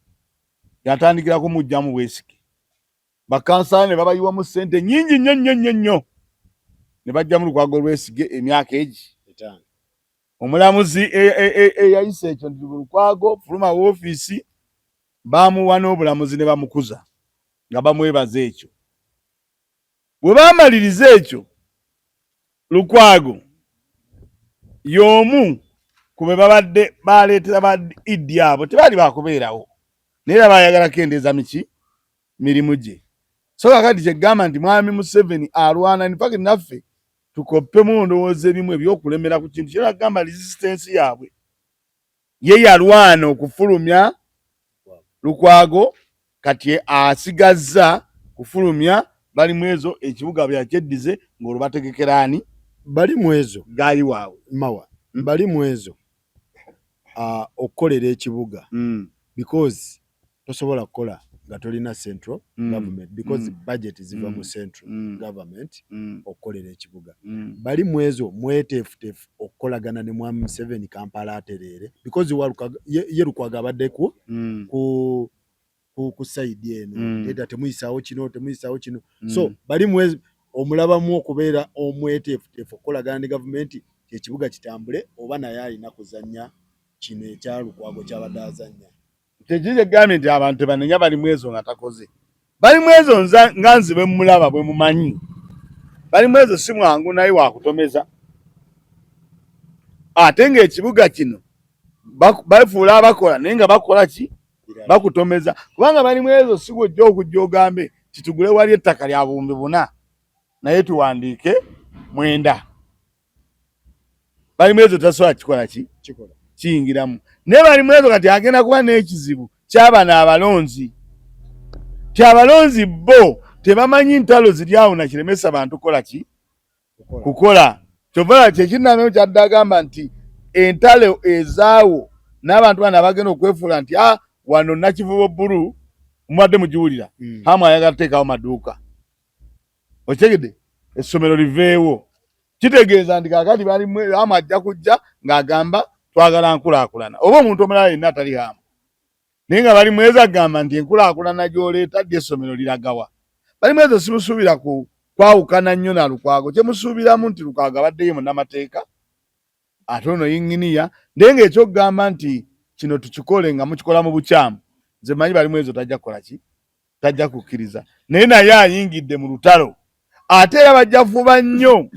yatandikira kumujjamu Bwesige. Bakansala ne babayiwamu ssente nnyingi nnyo ne bajjamu Lukwago Bwesige emyaka egi 5. Omulamuzi eyayise ekyo nti Lukwago fuluma woofiisi bamuwa n'obulamuzi ne bamukuza nga bamwebaza ekyo. Bwe baamaliriza ekyo Lukwago y'omu ku be babadde baleetera ba Idi abo tebaali bakubeerawo naye era baayagala kendeeza mirimu gye. So kakati kyegamba nti Mwami Museveni alwana in fact naffe tukoppemu ndowooza ebimu ebyokulemera ku kintu kyera kugamba resistance yaabwe ye yalwana okufulumya Lukwago kati asigazza kufulumya Balimwezo ekibuga byakyeddize ng'olwo bategekera ani Balimwezo gaali waabwe mawa Balimwezo okukolera ekibuga because tosobola kukola nga tolina central government because budget ziva mu central government okukolera ekibuga bali mwezo mwetefutefu okukolagana ne Mwami Museveni Kampala aterere because ye Lukwago abadde ku side eno era temuyisaawo kino so bali mwezo omulabamu okubeera omwetefutefu okukolagana ne government ekibuga kitambule oba naye alina kuzannya kino ekya Lukwago kyabadde azannya. Tekije government abantu banenya bali mwezo nga takoze. Bali mwezo nga nzibe mulaba bwe mumanyi. Bali mwezo si mwangu naye wakutomeza. Ate ng'ekibuga kino bafuula abakola naye nga bakola ki? Bakutomeza. Kubanga bali mwezo si gwe okujja ogambe kitugule wali ettaka lya bumbi 4 naye tuwandiike 9. Bali mwezo tasobola kikola ki? Kiyingiramu. Ne bali mwezo kati agenda kuba n'ekizibu ky'abana abalonzi. Abalonzi bo tebamanyi ntalo ziri awo na kiremesa abantu kola ki? Kukola. Kyova kyekinamyo kyadde agamba nti entalo ezaawo n'abantu bana bagenda okwefuula nti wano Nakivubo Bulu mubadde mugiwulira hamu ayagala kuteekawo maduuka. Okitegedde essomero liveewo. Kitegeeza nti kaakati bali hamu ajja kujja ng'agamba twagala nkulaakulana oba omuntu omulala yenna atali hamu naye nga bali mweza agamba nti enkulaakulana gy'oleeta ddi essomero liragawa. Bali mwezo simusuubira kwawukana nnyo na Lukwago kyemusuubiramu nti Lukwago abaddeyo munnamateeka ate ono yinginiya naye ng'ekyokugamba nti kino tukikole nga mukikola mu bukyamu nze manyi bali mwezo tajja kukola ki? Tajja kukkiriza naye ayingidde mu lutalo ate era bajja fuba nnyo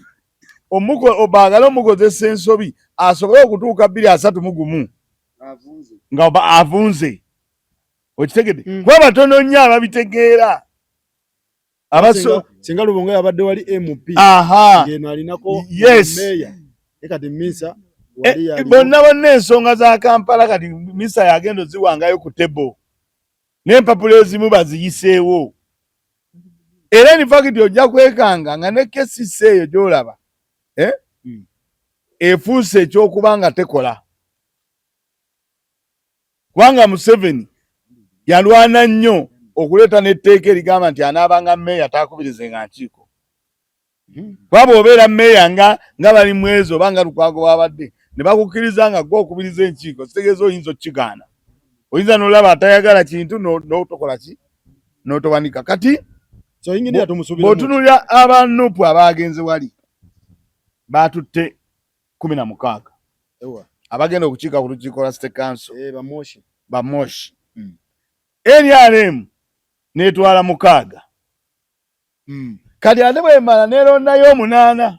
baagala omukozesa ensobi asobole okutuuka 231 nga avunze. Okitegedde kuba batono nnyo ababitegeera singa Lubongo yabadde wali MP ng'eno alinako meya kati Misa bonna ensonga za Kampala kati Misa yagenda ziwangayo ku tebo n'empapula ezimu baziyiseewo era in fact ojja kwekanga nga ne KCC eyo gy'olaba efuuse ekyokubanga tekola kubanga Museveni yalwana nnyo okuleeta n'etteeka erigamba nti anaabanga meeya taakubirizenga nkiiko kuba bw'obeera meeya nga bali mwezo oba nga Lukwago babadde ne bakukkiriza nga gwe okubiriza enkiiko kitegeeza oyinza okukigaana oyinza n'olaba atayagala kintu n'otokola ki n'otowanika kati bw'otunulira abanupu abaagenze wali baatutte 16 abagenda okukiika ku lukiiko lwa State Council bamoshi NRM netwala 6 kati ate bwemala nerondayo 8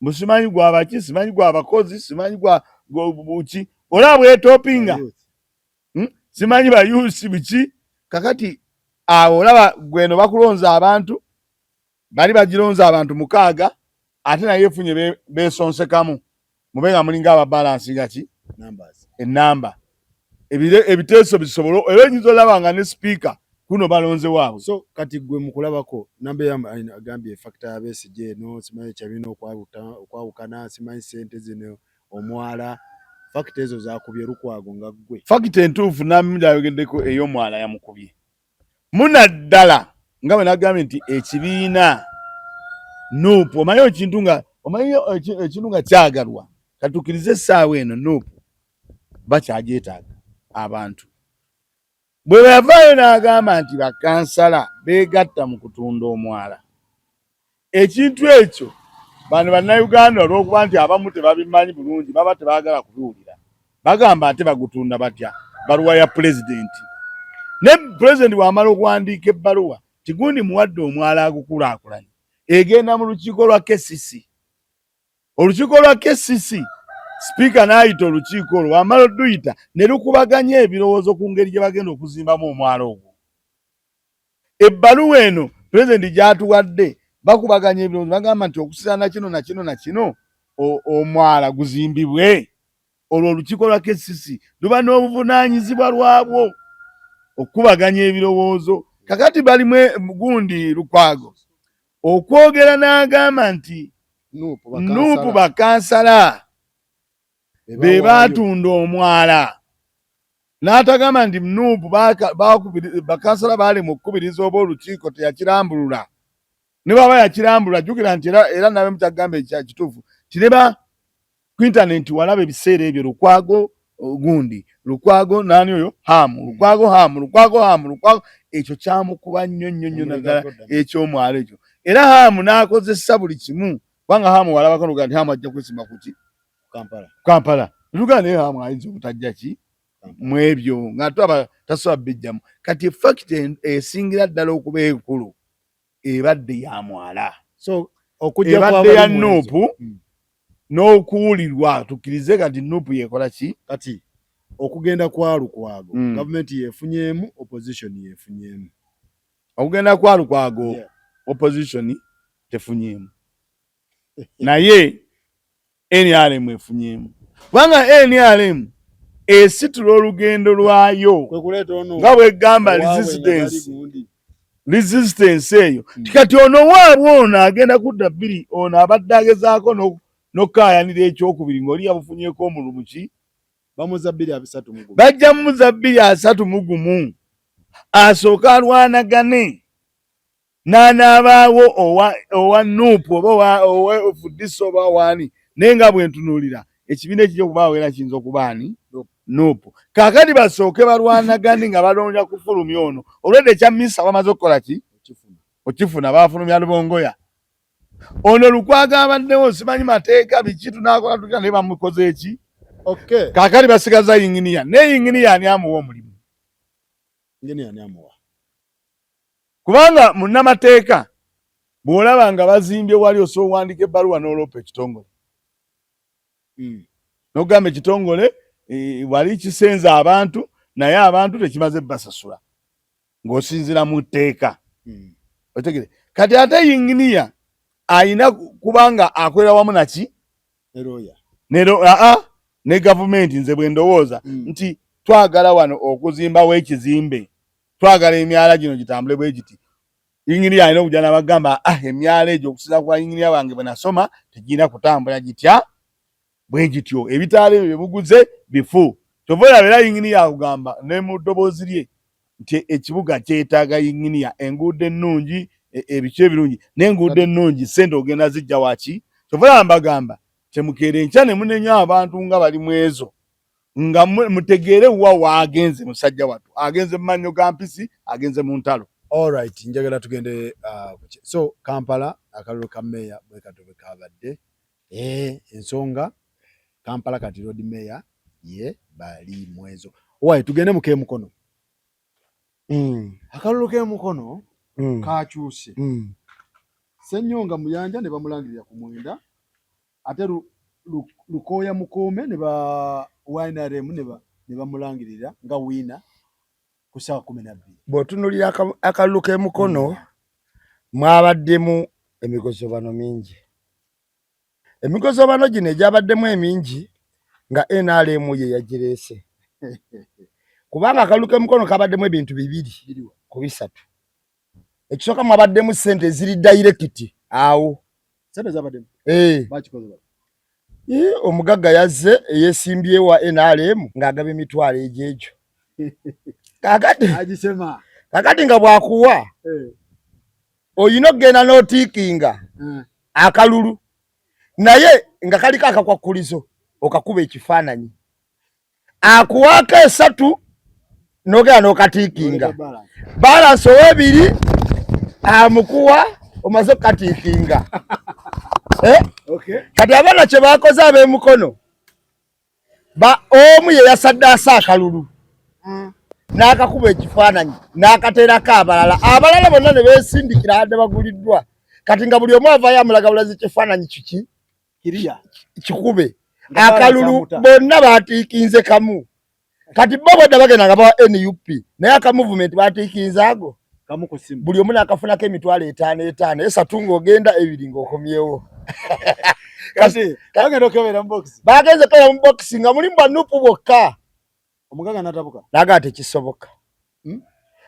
musimanyi gwabaki simanyi gwabakozi simanyi buki olaba bwetopinga simanyi bayusi biki kakati awo olaba gweno bakulonza abantu bali bagironza abantu 6 ate naye efunye besonsekamu mubenga mulinga ababalansi gaki enamba ebiteeso bisobolo era nyizo labanga ne speaker kuno balonze waabwe. So kati gwe mukulabako nambe agambye factor ya Besigye no simanyi kyabino okwawukana simanyi sente zino omwala factor ezo zakubye Lukwago nga gwe factor entuufu namida ayogeddeko ey'omwala yamukubye muna ddala nga bwe nagambye nti ekibiina nuupu omanyi ekintu nga kyagalwa katukirize essaawa eno nuupu bakyagyetaaga abantu bwe bavaayo n'agamba nti bakansala beegatta mu kutunda omwala ekintu ekyo bano bannayuganda olw'okuba nti abamu tebabimanyi bulungi baba tebaagala kubiwulira bagamba ate bagutunda batya baluwa ya pulezidenti ne pulezidenti bw'amala okuwandiika ebbaluwa kigundi muwadde omwala agukulaakulanye egenda mu lukiiko lwa KCC olukiiko lwa KCC Speaker n'ayita olukiiko olwo wamala oduyita ne lukubaganya ebirowoozo ku ngeri gye bagenda okuzimbamu omwala ogwo. Ebbaluwa eno pulezidenti gy'atuwadde bakubaganya ebirowoozo bagamba nti okusirana kino na kino na kino omwala guzimbibwe. Olwo olukiiko lwa KCC luba n'obuvunaanyizibwa lwabwo okubaganya ebirowoozo. Kakati bali gundi Lukwago okwogera n'agamba nti Nuupu bakansala be baatunda omwala n'atagamba ndi Nuupu bakansala baali mu kkubiriza oba olukiiko teyakirambulula. Ne baba yakirambulula jjukira nti era nabe mukyagambe ekya kituufu ti ne ba ku intaneti walaba ebiseera ebyo Lukwago gundi Lukwago nani oyo Lukwago ekyo kyamukuba nnyo naddala eky'omwalo ekyo. Era Hamu n'akozesa buli kimu kubanga Hamu walabako luga nti Hamu ajja kwesimba kuki Kampala. Luga naye Hamu ayinza obutajja ki mu ebyo nga tasobola bijjamu. Kati fact esingira ddala okuba ekulu ebadde ya mwala. So okujja ebadde ya Nuupu n'okuwulirwa tukkirize kati Nuupu yekola ki kati okugenda kwa Lukwago gavumenti yefunyeemu opposition yefunyeemu. Okugenda kwa Lukwago opposition tefunyeemu naye NRM efunyeemu kubanga NRM esitula olugendo lwayo nga bwegamba resistance eyo tikati ono waabwe ono agenda kudda bbiri ono abadde agezaako n'okukaayanira ekyokubiri ng'oli yabufunyeeko omulumu ki bamuza 230 bajja mumuza 230 asooka alwanagane n'anaabaawo owa Nuupu oba owa Fudiso oba waani naye nga bwe ntunuulira ekibiina ekijja okubaawo era kiyinza okubaani Nuupu. Kaakati basooke balwanagane nga balonda kufulumya ono olwedde ekya Misa bamaze okukola ki okifuna baafulumya Lubongoya. Ono Lukwago abaddewo simanyi mateeka biki tunaakola tutya naye bamukoze eki. Okay. Kaakati basigaza yinginiya ne yinginiya ani amuwa omulimu kubanga munnamateeka bw'olaba nga bazimbye wali osobola owandiika ebbaluwa n'oloopa ekitongole n'ogamba ekitongole wali kisenza abantu naye abantu tekimaze basasula ng'osinzira mu tteeka. Otegere kati ate yinginiya ayina kubanga akolera wamu naki ne gavumenti nze bwe ndowooza nti twagala wano okuzimbawo ekizimbe twagala emyala gino gitambule bwe giti yinginiya alina okujja n'abagamba emyala egyo okusinza kuba yinginiya wange bwe nasoma tegirina kutambula gitya bwe gityo ebitaala ebyo bye buguze bifu. Kyova olaba era yinginiya akugamba ne mu ddoboozi lye nti ekibuga kyetaaga yinginiya enguudo ennungi ebiki ebirungi n'enguudo ennungi ssente ogenda zijja waki. Kyova olaba mbagamba temukeere enkya ne munenya abantu nga bali mu ezo nga mutegeere wa waagenze musajja wattu agenze mu mannyo ga mpisi agenze mu ntalo. Alright, njagala tugende so Kampala akalulu ka meya bwe katobe kabadde ensonga Kampala kati road meya ye bali mwezo owaye tugende muke mukono akalulu ke mukono kakyuse Ssenyonga Muyanja ne bamulangirira ku Mwenda ate Lukoya Mukome ne ba YNRM ne bamulangirira nga wina ku saa 12. Bw'otunuulira akalulu ke mukono mwabaddemu emigozobano mingi. Emigozobano gino egyabaddemu emingi nga NRM ye yagireese kubanga akalulu ke mukono kabaddemu ebintu bibiri ku bisatu. Ekisooka mwabaddemu ssente ziri direct awo ssente zabaddemu bakikoze omugagga yazze eyesimbye wa NRM ng'agaba emitwalo egy'egyo kakati nga bwakuwa oyina okgenda n'otiikinga akalulu naye nga kaliko akakwakkulizo okakuba ekifaananyi akuwaako 3 n'ogenda n'okatiikinga balansi ow'ebiri amukuwa omaze okukatiikinga. Kati abaana kye bakoze ab'emukono omu ye yasaddaasa akalulu n'akakuba ekifaananyi n'akateerako abalala bonna ne beesindikira hadde baguliddwa kati nga buli omu avaayo amulagabulazi kifaananyi kiki kikube akalulu bonna baatiikinze kamu kati bo bwedda bagenda nga bawa NUP naye aka movement baatiikinze ago buli omu n'akafunako emitwalo 5 esatu ng'ogenda 2 ng'okomyewo. Bagenze okebera mu box bagenze kaya mu box nga mulimu Nuupu bwokka omugaga n'atabuka naga tekisoboka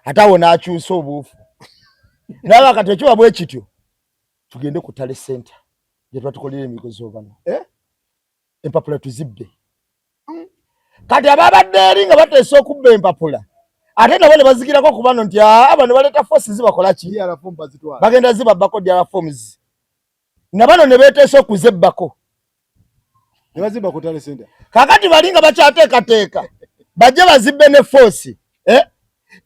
ate awo n'akyusa obuufu naye kati ekiba bwe kityo tugende ku Tale Center gye twatukolera emigozoobano empapula tuzibbe kati ababadde eri nga bateesa okubba empapula ate nabo ne bazigirako ku bano nti abano baleeta forces zibakola ki bagenda zibabbako DRA forms na bano ne beeteesa okuzebbako ne bazimba ku tale center kakati bali nga bakyateekateeka bajje bazibbe ne force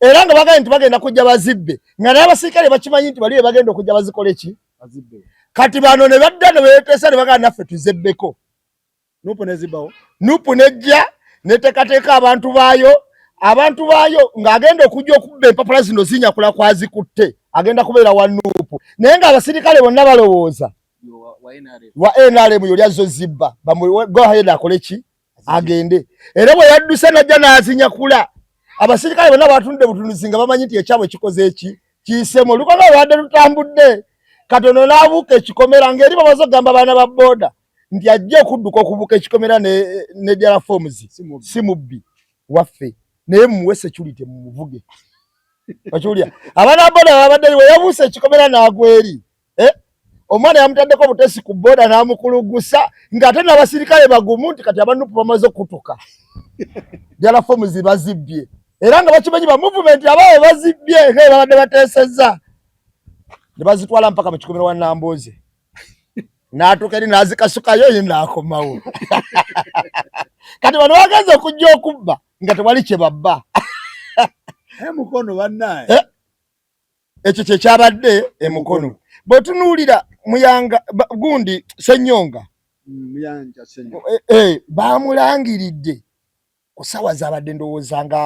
era nga bagenda nti bagenda kujja bazibbe nga n'abasirikale bakimanyi nti bali bagenda okujja bazikole ki bazibbe kati bano ne badda ne beeteesa ne bagamba naffe tuzebbeko nupu nezibbawo nupu nejja neteekateeka abantu baayo ng'agenda okujja okubba empapula zino zinyakula kwazikutte agenda kubeera wa nupu naye ng'abasirikale bonna balowooza wa NRM yoli azzo zibba go ahead akole ki agende era bwe yadduse najja n'azinyakula abasirikale bonna batunde butunuzi nga bamanyi nti ekyabwe kikoze eki kiyisemu olukono lwadde lutambudde katono n'abuuka ekikomera ng'eri bamaze okugamba abaana ba booda nti ajja okudduka okubuuka ekikomera ne DRA forms si mubbi waffe naye muwe security mumuvuge bakiwulira abaana ba booda babadde we yabuuse ekikomera n'agweri omwana yamutaddeko obutesi ku booda n'amukulugusa ng'ate n'abasirikale bagumu nti kati abanupu bamaze okutuka DRA forms bazibbye era nga bakimanyi ba movement abawe bazibbye nga babadde bateesezza ne bazitwala mpaka mu kikomera wa Nambooze n'atuuka eri n'azikasukayo ye n'akomawo kati bano bagenze okujja okubba nga tewali kye babba mukono bannaye ekyo kyekyabadde emukono bwetunuulira muyanga gundi Ssenyonga muyanja senyo bamulangiridde ku ssaawa zabadde ndowooza nga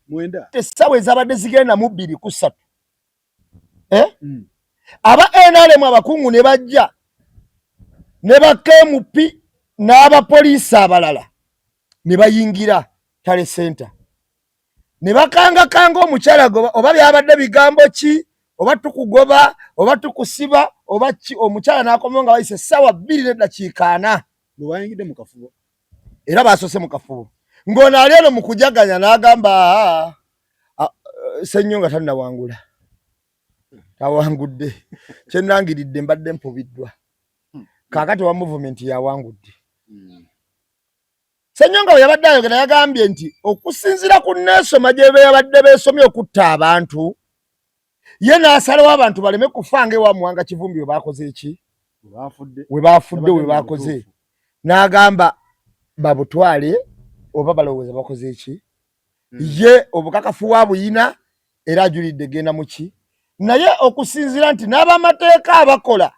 mwenda essaawa ezabadde zigenda mu 2 aba NRM abakungu ne bajja ne ba KMP n'abapoliisi abalala ne bayingira tale center ne bakangakanga omukyala oba byabadde bigambo ki oba tukugoba oba tukusiba oba ki omukyala n'akomawo nga bayise essaawa 2:40 bayingidde mu kafubo era baasose mu kafubo ng'ono ali eno mu kujaganya n'agamba Ssenyonga tannawangula tawangudde kyenangiridde mbadde mpubiddwa kaakati wa movement yawangudde Ssenyonga we yabadde ayogera yagambye nti okusinziira ku neesoma gye yabadde beesomye okutta abantu ye n'asalawo abantu baleme kufa ng'ewamuwanga Kivumbi we baakoze eki we baafudde we baakoze n'agamba babutwale oba balowooza bakoze eki ye obukakafu wa buyina era ajulidde genda mu ki naye okusinziira nti n'abamateeka abakola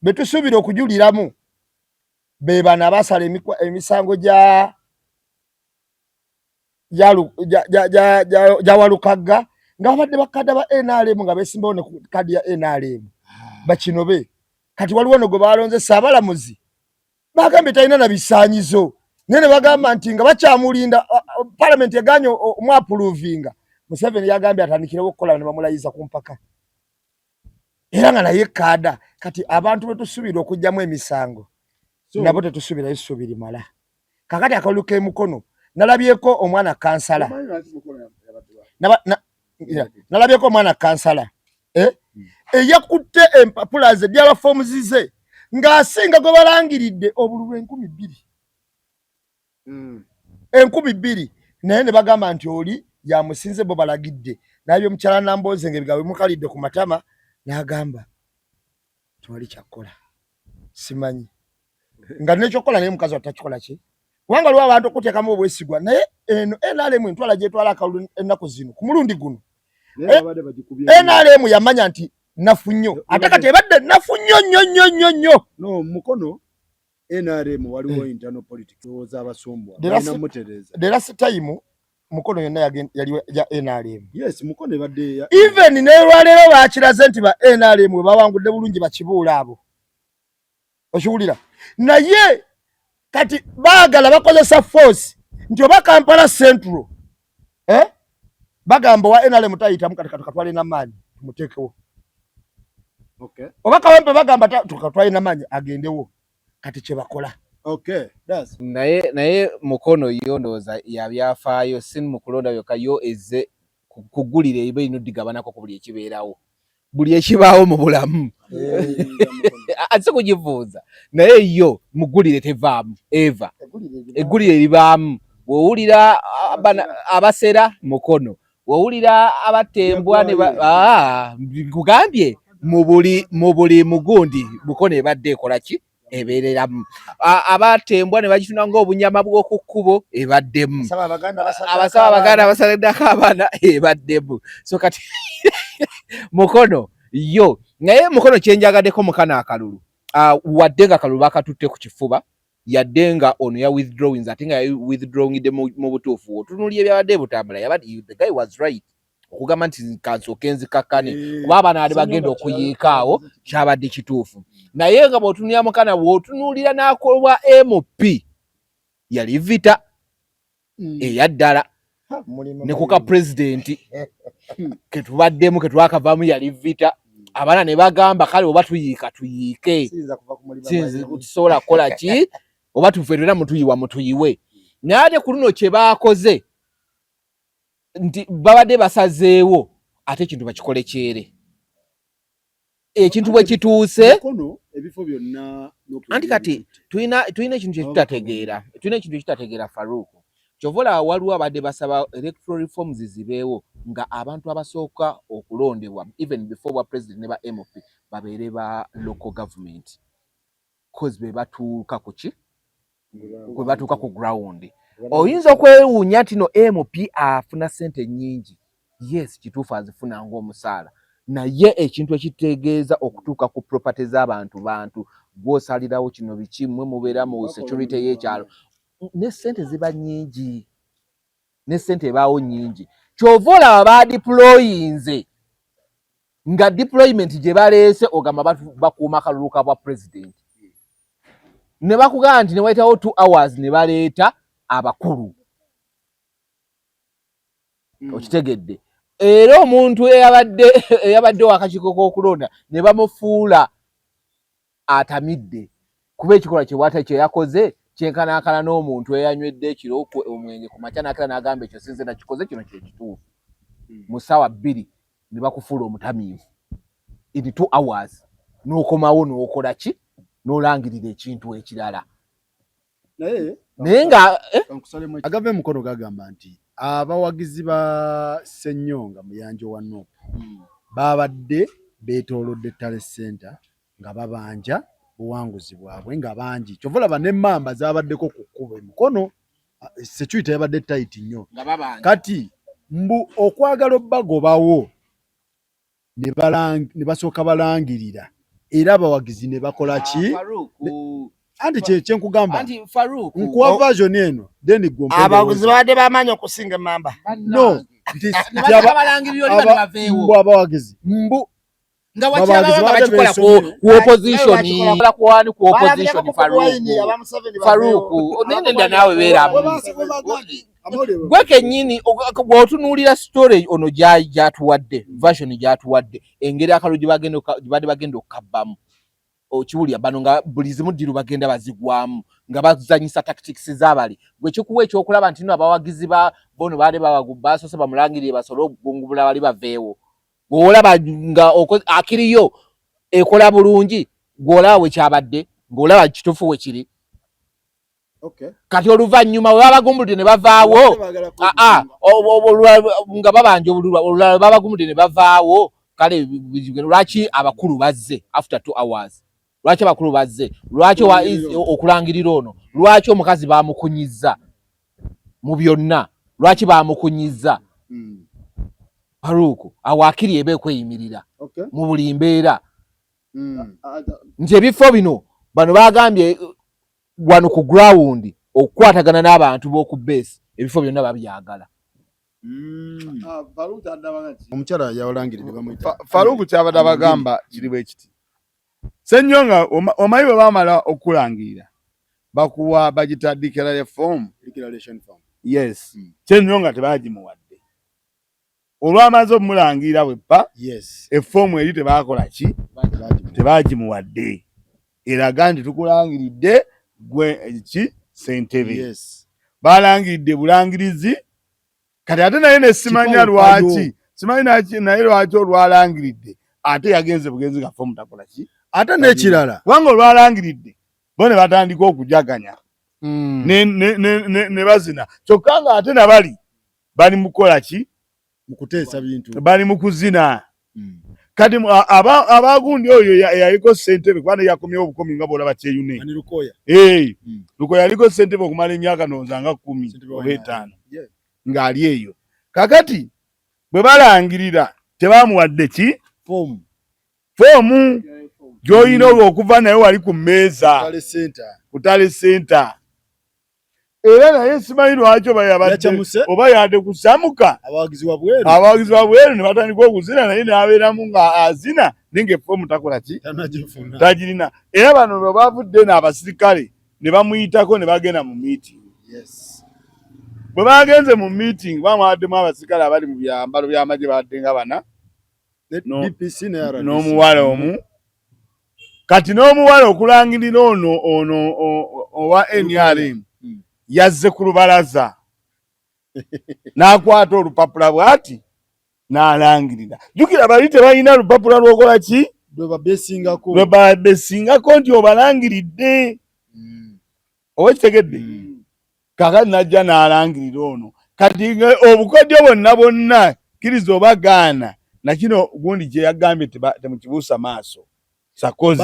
betusuubira okujuliramu be bano abasala emisango gya Walukagga nga babadde bakadde ba NRM nga beesimbawo ne kadi ya NRM bakinobe kati waliwo no gwe balonze Saabalamuzi bagambye talina na bisaanyizo naye ne bagamba nti nga bakyamulinda Parliament eganye omwapuluvinga Museveni yagambye atandikirewo okukola ne bamulayiza ku mpaka era nga naye kaada kati abantu betusuubira okugyamu emisango nabo tetusuubirayo essuubi mala kakati akaluka emukono nalabyeko omwana kansala nalabyeko omwana kansala eyakutte empapula ze DRA forms ze ng'asinga gwe balangiridde obululu 2,000 naye ne bagamba nti oli yamusinze bo balagidde nabyo omukyala Nambooze ng'ebigambo bimukalidde ku matama n'agamba tewali kyakkola simanyi nga nekyokola naye mukazi watakikola ki kubanga lwa abantu okuteekamu obwesigwa naye eno NRM entwala gyetwala akalulu ennaku zino ku mulundi guno NRM yamanya nti nafu nnyo ate kati ebadde nafu nnyo no mukono NRM waliwo internal politics oza abasombwa the last time mukono yonna yali ya NRM yes mukono ebadde even n'olwaleero bakiraze nti ba NRM we bawangudde bulungi bakibuula abo okiwulira naye kati baagala bakozesa force nti oba Kampala Central bagamba wa NRM tayitamu kati katwale n'amaanyi tumuteekewo oba Kawempe bagamba tukatwale n'amaanyi agendewo kati kye bakola naye mukono yo ndowooza yabyafaayo si mu kulonda byokka yo eze kugulira ebintu digabanako ku buli ekibeerawo buli ekibaawo mu bulamu ate kugivuuza naye yo mugulire tevaamu eva eggulire libaamu wowulira abasera Mukono, wowulira abatembwa ne nkugambye mu buli mugundi Mukono ebadde ekola ki ebeereramu. Abatembwa ne bagituna ng'obunyama bw'oku kkubo ebaddemu. Abasaba Abaganda abasaladdako abaana ebaddemu. So kati Mukono yo naye Mukono kyenjagaddeko mukana akalulu wadde nga kalulu bakatutte ku kifuba yadde nga ono ya withdrawings ate nga withdrawingidde mu butuufu otunuulira ebyabadde butambula yabadde the guy was right okugamba nti kansooke nzikakkane kuba abaana bali bagenda okuyiikaawo kyabadde kituufu naye nga bw'otunuulira mukana bw'otunuulira n'akolwa MP yali vita eyaddala ne kuka pulezidenti ketubaddemu ketwakavaamu yali vita abaana ne bagamba kale oba tuyiika tuyiike tusobola kukola ki oba tufeerera mutuyiwe naye ate ku luno kye baakoze nti babadde basazeewo ate ekintu bakikole kyere ekintu bwe kituuse anti kati tulina ekintu kyetutategeera Faruku kyovola waliwo abadde basaba electoral reforms zibeewo nga abantu abasooka okulondebwa even before bwa president ne ba MP babeere ba local government cause be batuuka kuki kwe batuuka ku ground oyinza okwewuunya nti no MP afuna sente nyingi yes kituufu azifuna ng'omusaala naye ekintu ekitegeeza okutuuka ku property z'abantu gwosalirawo kino biki mmwe mubeera mu security y'ekyalo ne sente ziba nyingi ne sente ebaawo nyingi kyova olaba badeployinze nga deployment gye baleese ogamba bakuuma akalulu ka bwa president ne bakugamba nti ne wayitawo 2 hours ne baleeta abakulu okitegedde era omuntu eyabadde wakakiiko k'okulonda ne bamufuula atamidde kuba ekikolwa kye bwata kye yakoze kyenkanankana n'omuntu eyanywedde ekiro omwenge ku makya n'akira n'agamba ekyo sinze nakikoze kino kye kituufu mu ssaawa 2 ne bakufuula omutamiivu in 2 hours n'okomawo n'okola ki n'olangirira ekintu ekirala naye nga agave Mukono gagamba nti abawagizi ba Ssenyonga Muyanja wa Nuupu babadde beetoolodde Tale Center nga babanja buwanguzi bwabwe nga bangi kyovulaba n'emmamba zabaddeko ku kkubo Mukono security yabadde tight nnyo kati mbu okwagala obbagobawo ne basooka balangirira era abawagizi ne bakola ki anti kyenkugamba nkuwa version eno then gombe abawagizi babadde bamanyi okusinga emmamba no mbu abawagizi mbu nga bakikola ku opposition Faruku nenda nawe beeramu gwe kennyini bw'otunuulira story ono gyatuwadde version gyatuwadde engeri akalulu gye badde bagenda okukabbamu okiwulira bano nga buli zimu ddiru bagenda bazigwamu nga bazanyisa tactics z'abali gwe kikuwa ekyokulaba nti no abawagizi bono baali basoose bamulangirire basobole okugungubula bali baveewo ng'olaba nga akiriyo ekola bulungi ng'olaba we kyabadde ng'olaba kituufu we kiri kati oluvannyuma we babagumbulidde ne bavaawo nga babanja olulala babagumbulidde ne bavaawo kale lwaki abakulu bazze after 2 hours lwaki abakulu bazze lwaki okulangirira ono lwaki omukazi bamukunyizza mu byonna lwaki bamukunyizza Faruku awakiri ebe kweyimirira mu buli mbeera nti ebifo bino bano bagambye wano ku ground okukwatagana n'abantu b'oku base ebifo byonna babyagala omukyala yawalangirire bamuyita Faruku kyabadde abagamba kiri bwe kiti Ssenyonga omayi bwe baamala okulangirira bakuwa bagita declaration form yes Ssenyonga tebagimuwadde olwamaze omulangirira bweppa efoomu eri tebakola ki tebagimuwadde eraga nti tukulangiridde gwe ki ssentebe balangiridde bulangirizi kati ate naye ne simanya lwaki simanyi naye lwaki olwalangiridde ate yagenze bugenzi nga foomu takola ki ate n'ekirala kubanga olwalangiridde bo ne batandika okujaganya ne bazina kyokka nga ate nabali bali mukola ki mukuteesa bintu bali mukuzina kati abagundi oyo yaliko ssentebe kubanga yakomyewo obukomi nga bwolaba kyeyune Lukoya yaliko ssentebe okumala emyaka ndowooza nga 10 oba 5 ng'ali eyo kakati bwe balangirira tebamuwadde ki foomu gy'olina olwokuva naye wali ku mmeeza kutale senta era naye simanyi lwaki oba yadde kusamuka abawagizi ba bweru ne batandika okuzina naye n'abeeramu nga azina naye ng'effoomu takola ki tagirina era bano bwe bavudde n'abasirikale ne bamuyitako ne bagenda mu meeting bwe bagenze mu meeting bamuwaddemu abasirikale abali mu byambalo by'amagye badde nga bana n'omuwala omu kati n'omuwala okulangirira ono owa NRM yazze ku lubalaza n'akwata olupapula bw'ati n'alangirira jjukira bali tebalina lupapula lw'okola ki lwe babesingako nti obalangiridde owekitegedde kakati najja n'alangirira ono kati obukodyo bonna kkiriza obagaana nakino gundi gye yagambye temukibuusa maaso sakozi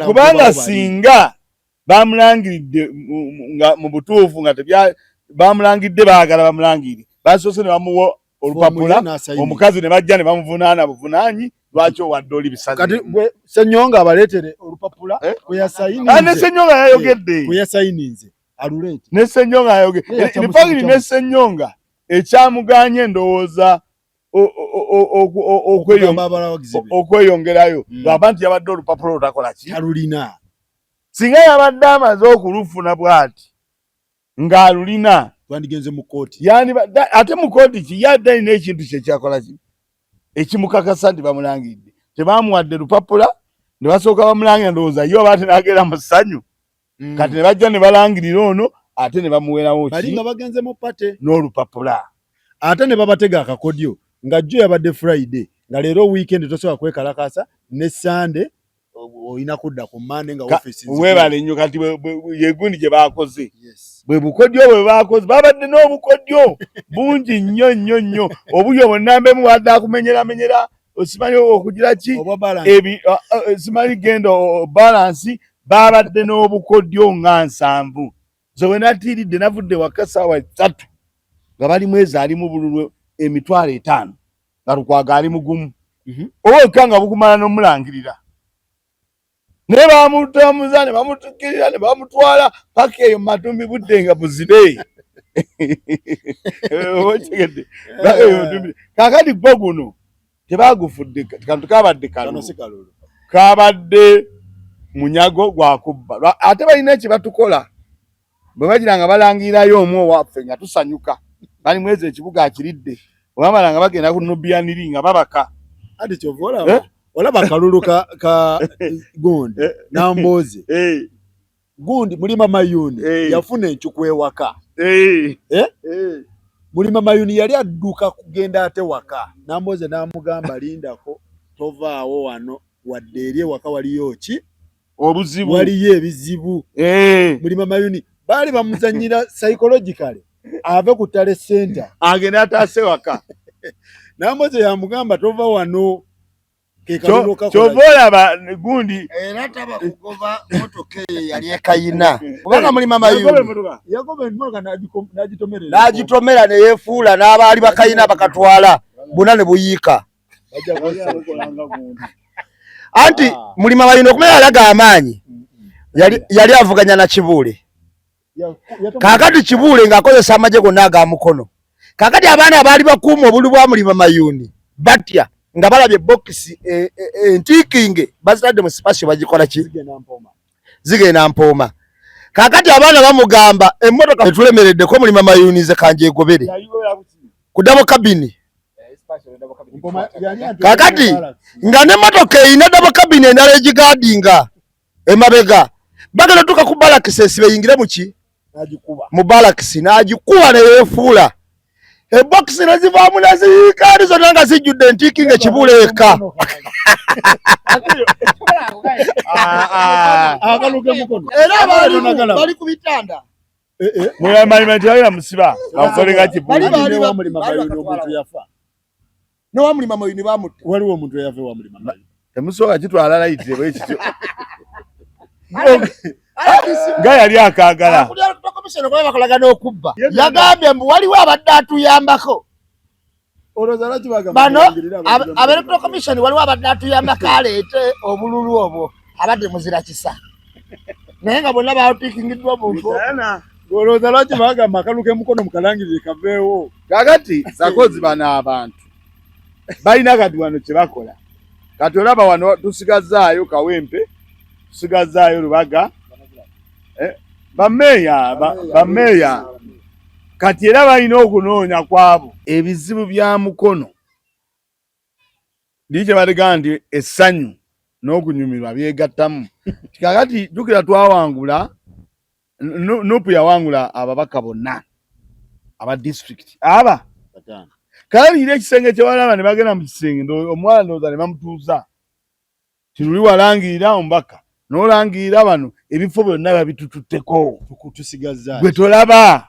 kubanga singa bamulangiridde nga mu butuufu nga bamulangidde baagala bamulangire basoose ne bamuwa olupapula omukazi ne bajja ne bamuvunaana buvunaanyi lwaki owadde oli bisazi kati Ssenyonga abaleetere olupapula ne Ssenyonga yayogedde aluleete ne Ssenyonga yayogedde nifagiri ne Ssenyonga ekyamuganye ndowooza okweyongerayo lwaba nti yabadde olupapula olutakola ki alulina singa yabadde amaze okulufuna bw'ati ng'alulina twandigenze mu kooti ate mu kooti ki yadde alina ekintu kye kyakola ki ekimukakasa nti bamulangiridde tebamuwadde lupapula ne basooka bamulangira ndowooza yo oba ate n'agenda mu ssanyu kati ne bajja ne balangirira ono ate ne bamuwerawo bali nga bagenze mu pate n'olupapula ate ne babatega akakodyo nga jjo yabadde Friday nga leero weekend tosobola kwekalakasa ne Sunday olina kudda ku Monday nga office weebale nnyo kati yegundi gye baakoze bwe bukodyo bwe baakoze babadde n'obukodyo bungi nnyo obuyo bonna mbemu wadde akumenyeramenyera osimanyi okugira ki simanyi genda balansi babadde n'obukodyo nga 7 zowe natiiridde navudde waka ssaawa 3 nga bali mwezi ali mu bululu 5,000 nga Lukwago ali mugumu oweka nga bukumala n'omulangirira ne bamutamuza ne bamutukirira ne bamutwala paka eyo Matumbi budde nga buzire kakati gwo guno tebagufudde kantu kabadde kalulu kabadde munyago gwakubba ate balina ekibatukola bwe bagira nga balangirirayo omwo waffe nga tusanyuka bali mwezi ekibuga akiridde obamala nga bagenda ku Nubian nga babaka ati kyovola olaba kalulu ka gundi Namboze gundi Mulima Mayuni yafuna enchuku ewaka Mulima Mayuni yali adduka kugenda ate waka Namboze namugamba lindako tovaawo wano wadde eri ewaka waliyo ki obuzibu waliyo ebizibu Mulima Mayuni bali bamuzanyira psychologically ave ku Tale Center agenda ataase waka Namboze yamugamba tova wano kyovola gundi era taba kugoba motoka yali ekayina kubanga Mulima Mayuni yagoba emotoka nagitomera ne yefuula n'abaali bakayina bakatwala bonna ne buyiika anti Mulima Mayuni okumenya alaga amaanyi yali avuganya na Kibuule kakati Kibuule ng'akozesa amagye gonna aga mukono kakati abaana abaali bakuuma obuli bwa Mulima Mayuni batya nga balabye bokisi entikinge bazitadde mu sipasyo bagikola ki zigenda mpooma kakati abaana bamugamba emmotoka etulemereddeko Mulima Mayuni ze kanje egobere ku double cabin kakati nga n'emmotoka eyina double cabin endala egigaadinga emabega bagenda tuka ku balakisi esibe yingire muki mu balakisi n'agikuba ne yeefuula ebokisi nezivaamu neziyiika zonna nga zijjudde entikinga Kibuule eka era bali ku bitanda Mulamanyi tayira musiba bakolenga kibuli. Bali wa mulima mayuni omuntu yafa. No wa mulima mayuni bamutte. Waliwo omuntu yafa wa mulima mayuni. Temusoka kitwala layitire bwe kityo. Nga yali akaagala. Commission kwa bakolaga n'okubba. Yagambye mbu waliwo abadde atuyambako. Bano Electoral Commission waliwo abadde atuyambako aleete obululu obwo abadde muzira kisa. Naye nga bonna baatikingiddwa omuntu. Olowooza lwaki bagamba akaluka emukono mukalangirire kaveewo. Kakati Sakozi bano abantu balina kati wano kye bakola. Kati olaba wano tusigazaayo Kawempe, tusigazaayo Lubaga, bameeya kati era balina okunoonya kwabo ebizibu bya mukono. Ndikye balega nti essanyu n'okunyumirwa byegattamu. Kakati jjukira twawangula Nupu yawangula ababaka bonna aba district aba kale ile kisenge kye walaba ne bagenda mu kisenge omwana ndoza ne bamutuuza kiruli walangirira ombaka n'olangirira bano ebifo byonna babitututteko tukutusigaza gwe tolaba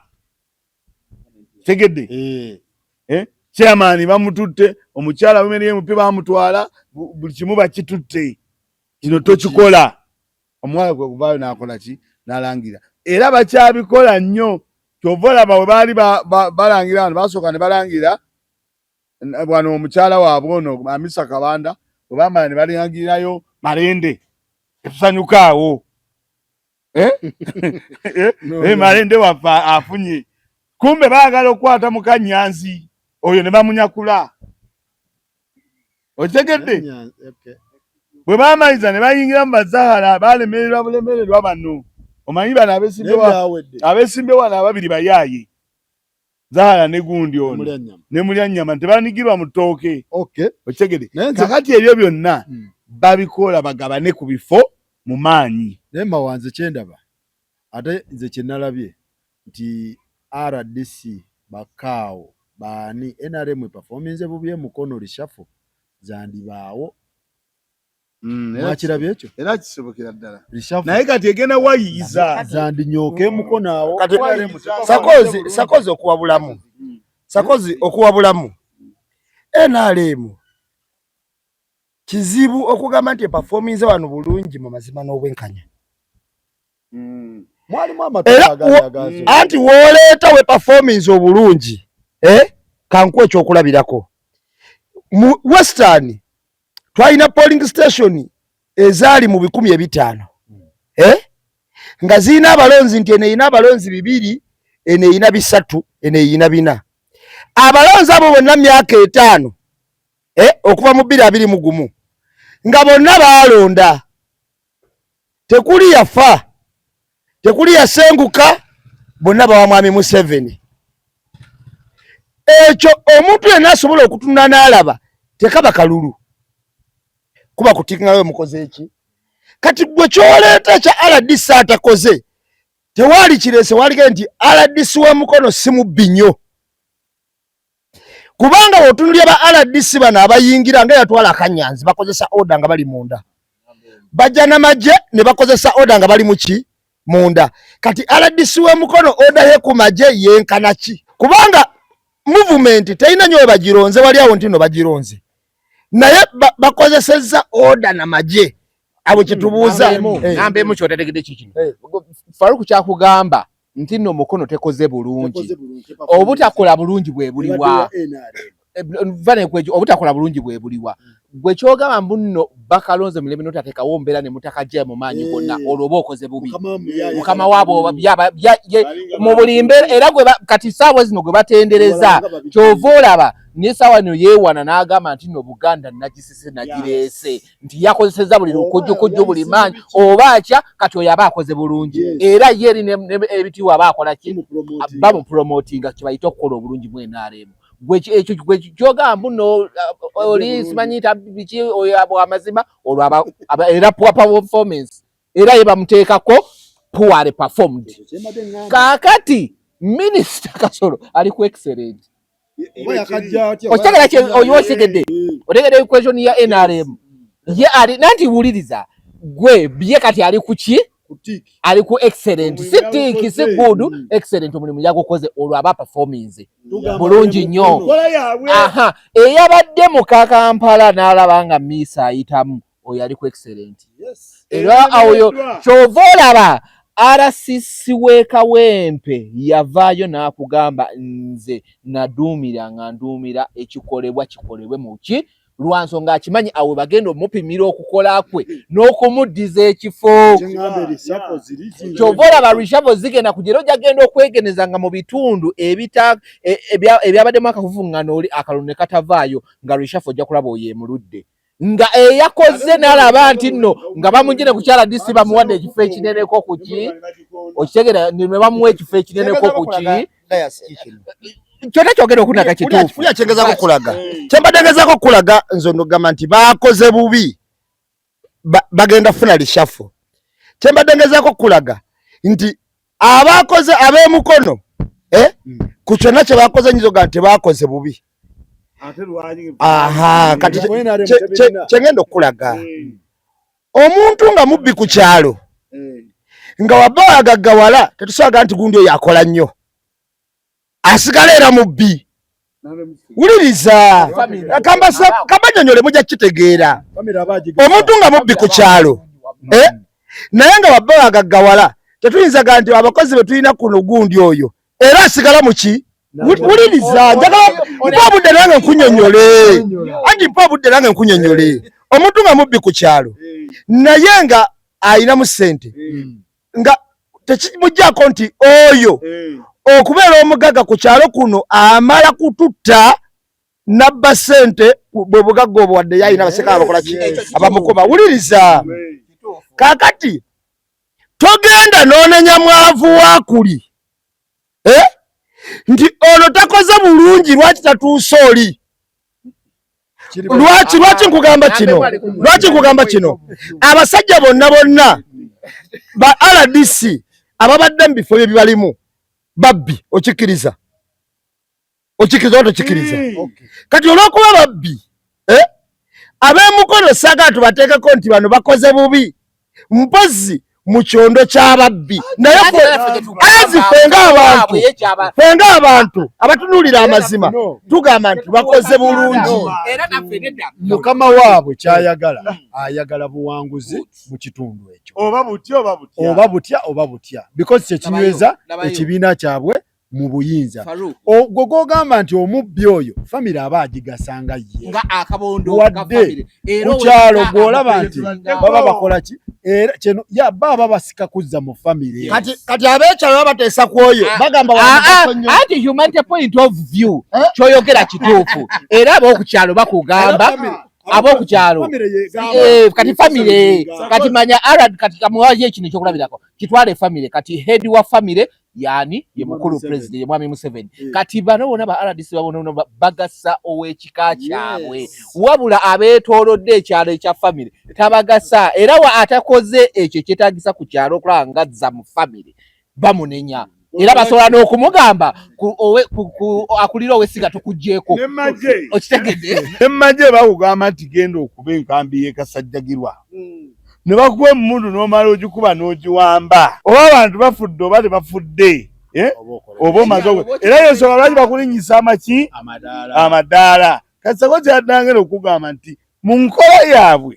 tegedde chairman bamututte omukyala wemeriye mupe bamutwala buli kimu bakitutte kino tokikola omwana gwe kuvayo n'akola ki n'alangira era bakyabikola nnyo kyovola bawe baali balangira wano basooka ne balangira wano omukyala waabwe ono Amisa Kabanda bwe bamala ne balangirirayo Malende etusanyukaawo Malende wafa afunye kumbe baagala okukwata mu Kanyanzi oyo ne bamunyakula okitegedde bwe bamaliza ne bayingira mu Bazahara balemererwa bulemererwa bano omanyi bano abesimbe wano ababiri bayaaye Zahara ne gundi ono ne Mulyanyama tebanigirwa mu ttooke okitegedde kakati ebyo byonna babikola bagabane ku bifo mu maanyi naye Mawanze kyendaba ate nze kye nalabye nti RDC bakaawo baani NRM performance bubye mukono lishafu zandibaawo mwakirabye ekyo era kisobokera ddala lishafu naye kati egenda wayiyiza zandinyoke mukono awo kati Sakozi okuwa bulamu NRM kizibu okugamba nti performance wano bulungi mu mazima n'obwenkanya. Mwalimu amatoka anti woleeta we performance obulungi kankuwa ekyokulabirako mu Western twalina polling station ezaali mu 1500 nga zirina abalonzi nti eno erina abalonzi 2 eno erina 3 eno erina 4 abalonzi abo bonna myaka 5 okuva mu 2021 nga bonna baalonda tekuli yafa tekuli yasenguka bonna bawa mwami Museveni ekyo omuntu yenna asobola okutunda n'alaba tekaba kalulu kuba kutingayo mukoze eki kati gwe kyoleeta kya RDC atakoze tewali kirese walige nti RDC wa mukono si mubbi nnyo kubanga otunulya ba RDC bano abayingira nga yatwala Kanyanzi bakozesa order nga bali munda bajja n'amagye ne bakozesa order nga bali muki munda kati RDC wa mukono order ye ku magye yenkana ki kubanga movement teina nyowe bagironze wali awo ntino bagironze naye bakozeseza order na magye abo kitubuuza nambe mu kyotegedde kikino Faruku kyakugamba nti nno mukono tekoze bulungi obutakola bulungi bwe buliwa vane kwejo obutakola bulungi bwe buliwa gwe kyogamba mbuno bakalonze muleme notateka wombera ne mutakaje mu manyi bonna oloba okoze bubi mukama wabo mu bulimbe era gwe kati sawa zino gwe batendereza kyovolaba ne sawa no yewana n'agamba nti no Buganda nagisise nagirese nti yakozeseza buli kujjo buli manyi obacha kati oyaba akoze bulungi era yeri ne ebitiwa abakola ki bamu promoting kibayita okukola obulungi mu NRM gwe kyogamba mbuno oli simanyita biki oyabo amazima olwaba era poor performance era yeba muteekako poor performed kakati minister Kasolo ali ku excellent otegera oyosigedde otegera equation ya NRM ye ali nanti wuliriza gwe bye kati ali kuki ali ku excellent sitiki si good excellent omulimu yagukoze olwo aba performance bulungi nnyo aha eyabadde mu Kampala n'alaba nga Miss ayitamu oyo ali ku excellent era awo kyova olaba RCC w'e Kawempe yavaayo n'akugamba nze naduumira nga nduumira ekikolebwa kikolebwe mu ki lwansonga akimanyi awo bagenda omupimira okukola kwe n'okumuddiza ekifo kyova olaba reshuffle zigenda kugera ojagenda okwegeneza nga mu bitundu ebyabaddemu akavuvuŋŋano oli akalulu ne katavaayo nga reshuffle ojja kulaba oyo emuludde nga eyakoze n'alaba nti nno nga bamugire ku kyala disi bamuwadde ekifo ekineneko ku ki okitegera ne bamuwa ekifo ekineneko ku ki kyonna kyogera okunaga kituufu yakyengezako kulaga kyembadengezako kulaga nze nogamba nti bakoze bubi bagenda funa lishafo kyembadengezako kulaga nti abakoze ab'emukono ku kyonna kye bakoze nyizoga nti bakoze bubi aha kati kyengenda okulaga omuntu nga mubbi ku kyalo nga wabba wagaggawala tetusobola nti gundi oyo akola nnyo asigala era mubbi wuliriza kambanyonyole mujja kitegeera omuntu nga mubbi ku kyalo naye nga wabba wagaggawala tetuyinzaga nti abakozi betulina kuno gundi oyo era asigala muki wuliriza njagala mpa obudde nange nkunyonyole anti mpa obudde nange nkunyonyole omuntu nga mubbi ku kyalo naye nga ayinamu ssente nga tekimuggyako nti oyo okubeera omugaga ku kyalo kuno amala kututta nabba ssente bwe bugagga obwo wadde yayina baseka abakola ki abamukuba wuliriza kakati togenda noonenya mwavu wakuli nti ono takoze bulungi lwaki tatuuse oli lwaki nkugamba kino abasajja bonna ba RDC ababadde mu bifo bye bibalimu babbi okikiriza otokikiriza kati olw'okuba babbi ab'emukono saaga tubateekeko nti bano bakoze bubi mpozi mu kyondo ky'ababbi naye fenga abantu abatunuulira amazima tugamba nti bakoze bulungi mukama waabwe ayagala buwanguzi mu kitundu ekyo oba butya because kyekinyweza ekibiina kyabwe mu buyinza ogwo gogamba nti omubbi oyo famire aba agigasanga ye wadde kukyalo gwolaba nti baba bakola ki era kino baba basika kuzza mu famire kati abeekyalo babateesa ku oyo bagamba anti humanity point of view kyoyogera kituufu era ab'okukyalo bakugamba ab'okukyalo kati famire kati manya arad kati kamuwaje ekino ekyokulabirako kitwale famire kati head wa famire yani ye mukulu president ye mwami Museveni kati bano bona ba RDC babona bagasa ow'ekika kyabwe wabula abeetoolodde ekyalo ekya famire tabagasa era wa atakoze ekyo kyetagisa ku kyalo okulangazza mu famire bamunenya era basobola n'okumugamba akulira ow'essiga tukugjeeko okitegedde emmagye bakugamba nti genda okuba enkambi y'ekasajjagirwa ne bakuwa emmundu n'omala ogikuba n'ogiwamba oba abantu bafudde oba tebafudde oba omaze era yensonga lwaki bakulinnyisa amaki amadaala kasako kyaddangera okugamba nti mu nkola yaabwe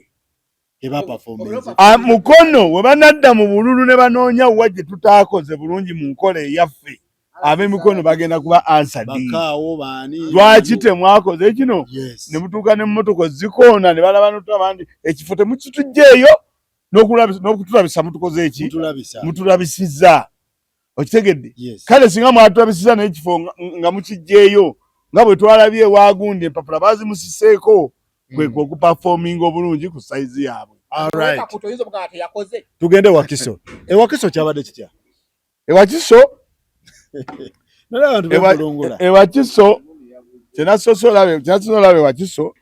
mukono we banadda mu bululu ne banoonya wa gye tutaakoze bulungi mu nkola eyaffe ab'emikono bagenda kuba ansadi lwaki temwakoze kino ne mutuuka n'emmotoka zikoona ne balaba n'otabandi ekifo temukitugjeeyo n'okutulabisa mutukoze eki mutulabisizza okitegedde kale singa mwatulabisiza n'ekifo nga mukijjeeyo nga bwe twalabye ewagundi empapula baazimusiseeko kwe okupafominga obulungi ku sayizi yaabwe tugende Wakiso ewakiso kyabadde kitya ewakiso kyenasosoolabe Wakiso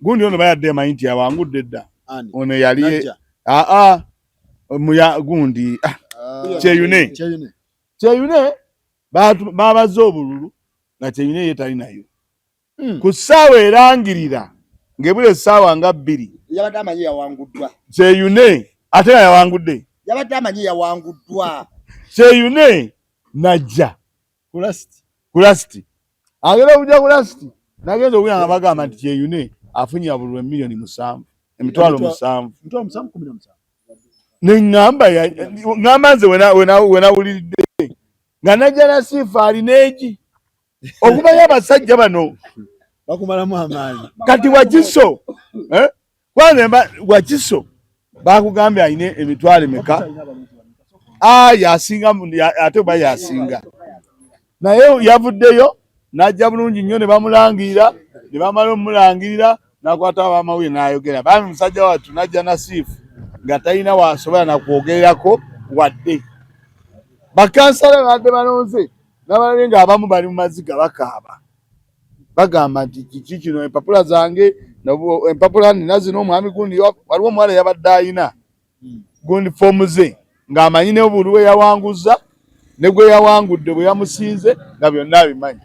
gundi ono bayadde emanyi nti yawangudde dda ono yali muya gundi kyeyune babaze obululu nga kyeyune ye tali nayo ku ssaawa erangirira ng'ebula essaawa nga 2 yabadde amanyi yawanguddwa kyeyune ate nga yawangudde yabadde amanyi yawanguddwa Kyeyune najja kulasiti agenda okujja kulasiti nagenda okuyanga bagamba nti Kyeyune afunye abulwe milioni 7 emitwalo 7 neŋŋamba nze wenawuliridde nga najja na Sifa alineegi okumanya abasajja bano bakumalamu amaanyi kati Wakiso Wakiso bakugambye ayine emitwalo emeka yasinga ate oba yasinga naye yavuddeyo najja bulungi nnyo ne bamulangirira ne bamala omulangirira nakwata abamawe n'ayogera bami musajja wattu najja na Sifu nga talina wasobola nakwogererako wadde bakansala badde balonze n'abalali nga abamu bali mu maziga bakaaba bagamba nti kiki kino empapula zange empapula nina zino omwami gundi waliwo omuwala yabadde ayina gundi foomu ze ng'amanyi ne obulu we yawanguza ne gwe yawangudde bwe yamusinze nga byonna abimanyi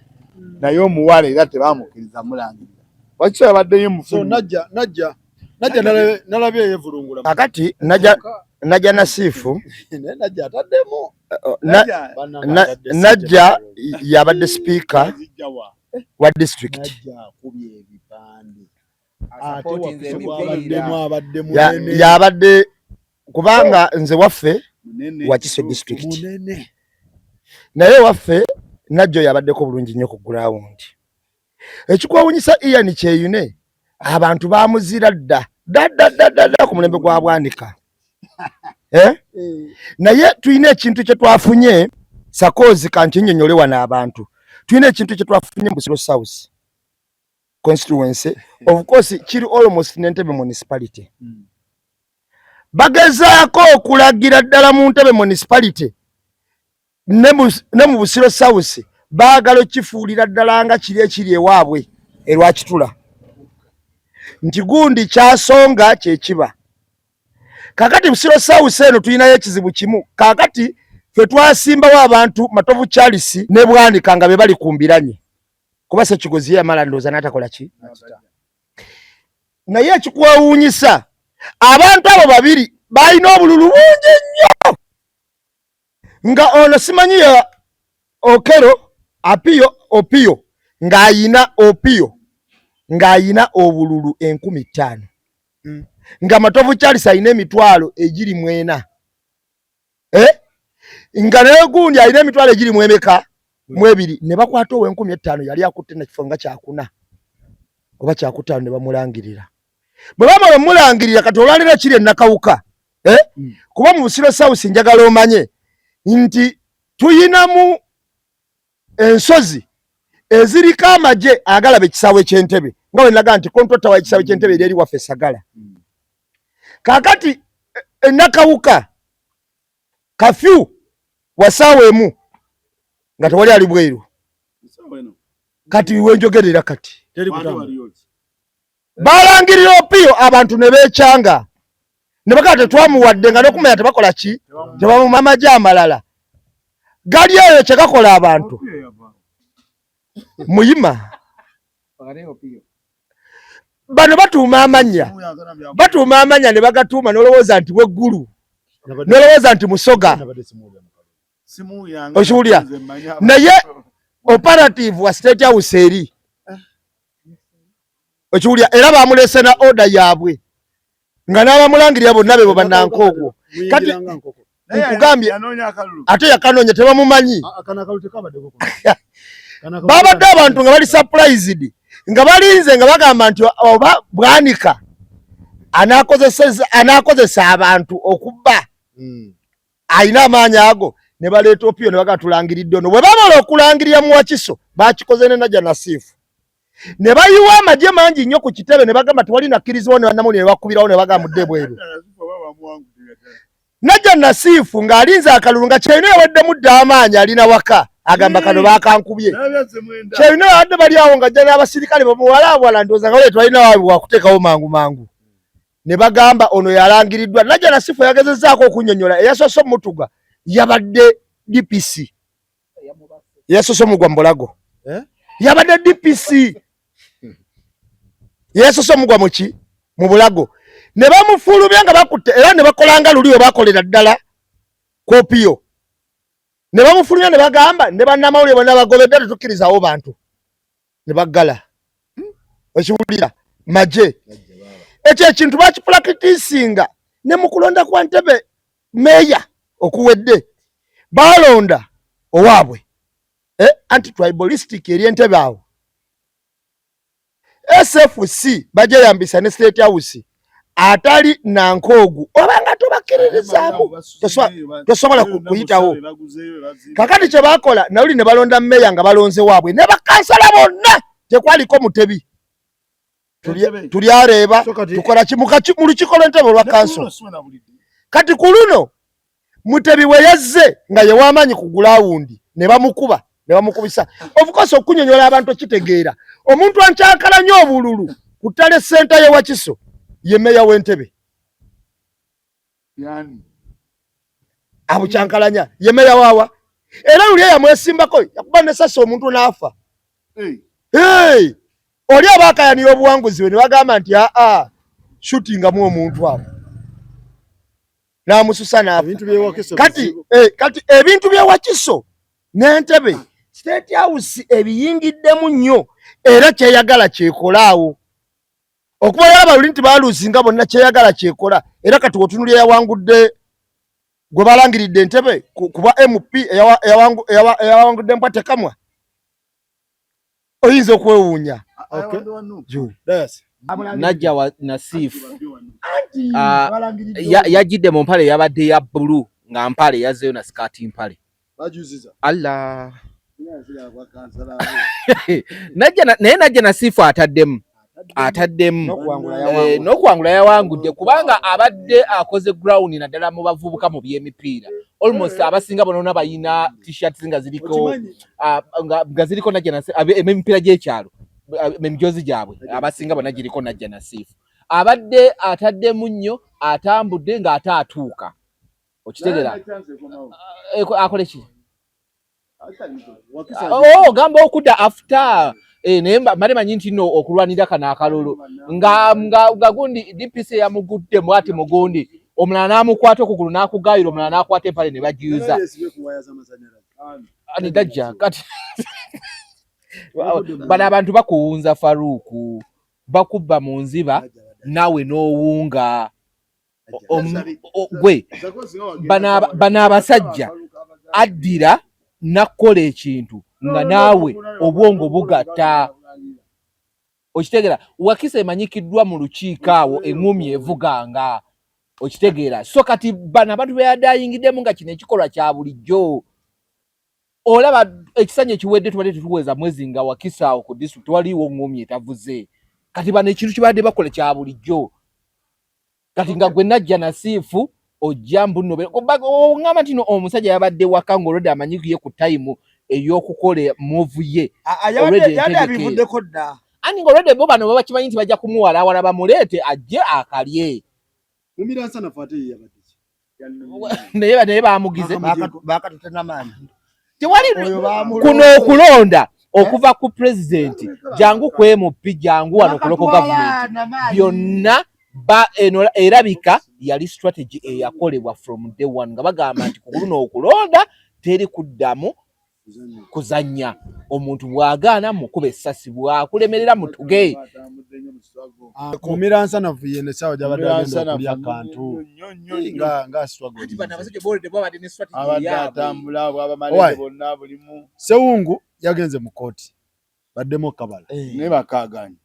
naye omuwala era tebamukkiriza mulangirira Wakiso yabaddeyo mufu najja nalabye yevulungula kakati najja na Sifu najja ataddemu najja yabadde speaker wa district yabadde kubanga nze waffe Wakiso district naye waffe najjo yabaddeko bulungi nnyo ku ground ekikwewunyisa Ian Kyeyune abantu bamuzira dda ku mulembe gwa Bwanika naye tulina ekintu kye twafunye sakozi kankinyonyole wano abantu tulina ekintu kye twafunye mu Busiro South constituency of course kiri almost n'Entebbe municipality bagezaako okulagira ddala mu Ntebbe municipality ne mu Busiro South baagala kifuulira ddala nga kiri ekiri ewaabwe Lwakitula nti gundi kyasonga kyekiba kakati Busiro South eno tulinayo ekizibu kimu kakati ffe twasimbawo abantu Matovu Charles ne Bwanika nga be bali kumbiranye kuba Ssekigozi yamala ndooza n'atakola ki naye ekikwewuunyisa abantu abo babiri balina obululu bungi nnyo nga ono simanyi ya Okero Opio ng'ayina obululu 15,000 nga Matovu Charles ayina emitwalo egiri 4 nga naye gundi ayina emitwalo egiri 2 ne bakwata owe 15,000 yali akutte na kifo nga kyakuna oba kyakutaano ne bamulangirira bwe bamala omulangirira kati olwalira kiri ennakawuka kuba mu Busiro South njagala omanye nti tuyinamu ensozi eziriko amagye agalaba ekisaawe ky'Entebbe nga bwe naga nti kontota wa ekisaawe ky'Entebbe eri waffe Sagala kakati ennakawuka kafyu wasaawa emu nga tewali ali bweru kati wenjogerera kati balangirira Opio abantu ne beekyanga ne bagamba tetwamuwadde nga n'okumanya tebakola ki tebamuma amagye amalala gali eyo kyekakola abantu muyima bano batuuma amanya ne bagatuuma n'olowooza nti weggulu n'olowooza nti musoga okiwulira naye operative wa State House eri okiwulira era bamulese na order yaabwe nga n'abamulangirira bonna be bannankoogwo kati nkugambye ate yakanoonya tebamumanyi babadde abantu nga bali surprised nga balinze nga bagamba nti oba Bwanika anaakozesa abantu okubba ayina amaanyi ago ne baleeta Opio ne bagatulangiridde ono bwe bamala okulangirira mu Wakiso bakikoze ne Najja na Sifu ne bayiwa amagye mangi nnyo ku kitebe ne bagamba tewali nakkirizibwa ne bannamu ne bakubirawo ne bagamba mudde bweru Najja na Sifu ng'alinze akalulu nga Kyeyune yaweddemu dda amaanyi alina waka agamba kano bakankubye Kyeyune badde bali awo nga ajja n'abasirikale bamuwalaabwala ndowooza nga waleeta walina waabwe wakuteekawo mangu ne bagamba ono yalangiriddwa Najja na Sifu yagezezzaako okunnyonnyola eyasoose Mutuga yabadde DPC yasoose omugwa mu Bulago yabadde DPC yasoose omugwa mu Bulago ne bamufulumya nga bakutte era ne bakolanga luli we bakolera ddala kopiyo ne bamufulumya ne bagamba ne bannamawulire bonna bagobedde tetukkirizawo bantu ne baggala ekiwulira maje ekyo ekintu bakipulakitisinga ne mu kulonda kwa Ntebe meya okuwedde balonda owaabwe anti-tribalistic eri Entebbe awo SFC bajeyambisa ne State House atali nankoogu obanga tobakkiririzaamu tosobola kuyitawo. Kakati kye bakola nawuli ne balonda meya nga balonze waabwe ne bakansala bonna tekwaliko Mutebi. Tuli areeba tukola mu lukiiko lw'Entebbe olwa kanso. Kati ku luno Mutebi we yazze nga ye w'amaanyi ku gulawundi ne bamukuba ne bamukubisa. Of course okunyonyola abantu kitegeera omuntu ankyankala nnyo obululu ku ttale senta ye Wakiso ye meya w'Entebbe. Abukyankalanya ye meya waawa era luli yamwesimbako yakuba ne sasa omuntu n'afa. Oli abaakayanira obuwanguzi bwe ne bagamba nti shootingamu omuntu awo n'amususa n'afa. Kati ebintu bye Wakiso n'Entebbe State House ebiyingiddemu nnyo era kyeyagala kyekolaawo okuba yalaba luli nti baaluusinga bonna kyeyagala kyekola era kati otunulya yawangudde gwe balangiridde Entebbe kuba MP eyawangudde Mpwatekamwa oyinza okwewuunya. Najja Nasifu yajjidde mu mpale yabadde ya bbulu nga mpale yazzeyo na sikaati mpale. Allah naye Najja Nasifu ataddemu n'okuwangula yawangudde kubanga abadde akoze ground naddala mu bavubuka mu by'emipiira almost abasinga bonna bayina t-shirts nga ziriko Najja Nasifu emipiira gy'ekyalo emijoozi gyabwe abasinga bonna giriko Najja Nasifu. Abadde ataddemu nnyo atambudde ng'ate atuuka okitegeera akole ki gamba okudda after naye male manyi nti nno okulwanira kano akalulu nga gundi DPC yamugudde mwati mugundi omulala n'amukwata okugulu n'akugayira omulala n'akwata empale ne bagiyuza anidajja kati bano abantu bakuwunza Faruku bakubba mu nziba nawe n'owunga gwe bano abasajja addira nakola ekintu nga naawe obwongo bugatta okitegeera. Wakiso emanyikiddwa mu lukiiko awo eŋŋumi evuganga okitegeera. So kati bano abantu beyadayingiddemu nga kino ekikolwa kya bulijjo olaba ekisanya ekiwedde tubadde tetuweza mwezi nga Wakiso awo ku disitulikiti waliwo ŋŋumi etavuze. Kati bano ekintu kibadde bakola kya bulijjo kati nga gwe Najja Nasifu ojja mbuno ngamba nti omusajja yabadde waka ng'olwedde amanyikiye ku tayimu ey'okukola move ye yali abivuddeko dda ani ng'olwedde bo bano baba kimanyi nti bajja kumuwalawala bamuleete ajje akalye naye bamugize bakatutenamaanyi tewali kuno okulonda okuva ku pulezidenti jangu kwemupi jangu wano kuloko gavumenti byonna eno erabika yali strategy eyakolebwa from day one nga bagamba nti kuluno okulonda teri kuddamu kuzanya omuntu bwagaana mukuba essasi bwakulemerera mutuge kumira nsanafu yene sawa jabadde agenda okulya kantu nga struggle abatambula bw'abamalebe bonna bulimu. Sewungu yagenze mu kooti baddemu Kabala ne bakaganya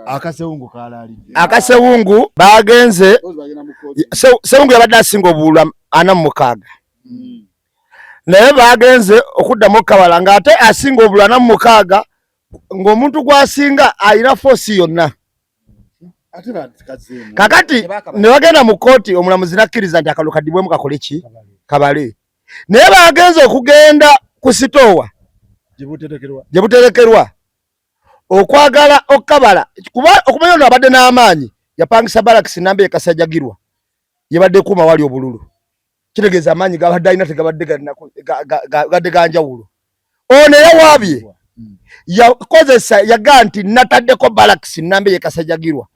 akasewungu kalalidde akasewungu bagenze Sewungu yabadde asinga obulwa 46 naye bagenze okuddamu Kabala ng'ate asinga obulwa 46 ng'omuntu gwasinga ayina force yonna. Kakati ne bagenda mu kooti omulamuzi nakkiriza nti akalulu kaddibwemu kakole ki kabale naye bagenze okugenda ku sitoowa gye buterekerwa okwagala okukabala kuba okumanya ono abadde n'amaanyi yapangisa Barracks namba ekasajjagirwa yabadde kuuma wali obululu kitegeeza amaanyi gabadde alina tegadde ganjawulo. Ono yawaabye yakozesa yagaa nti nataddeko Barracks namba ekasajjagirwa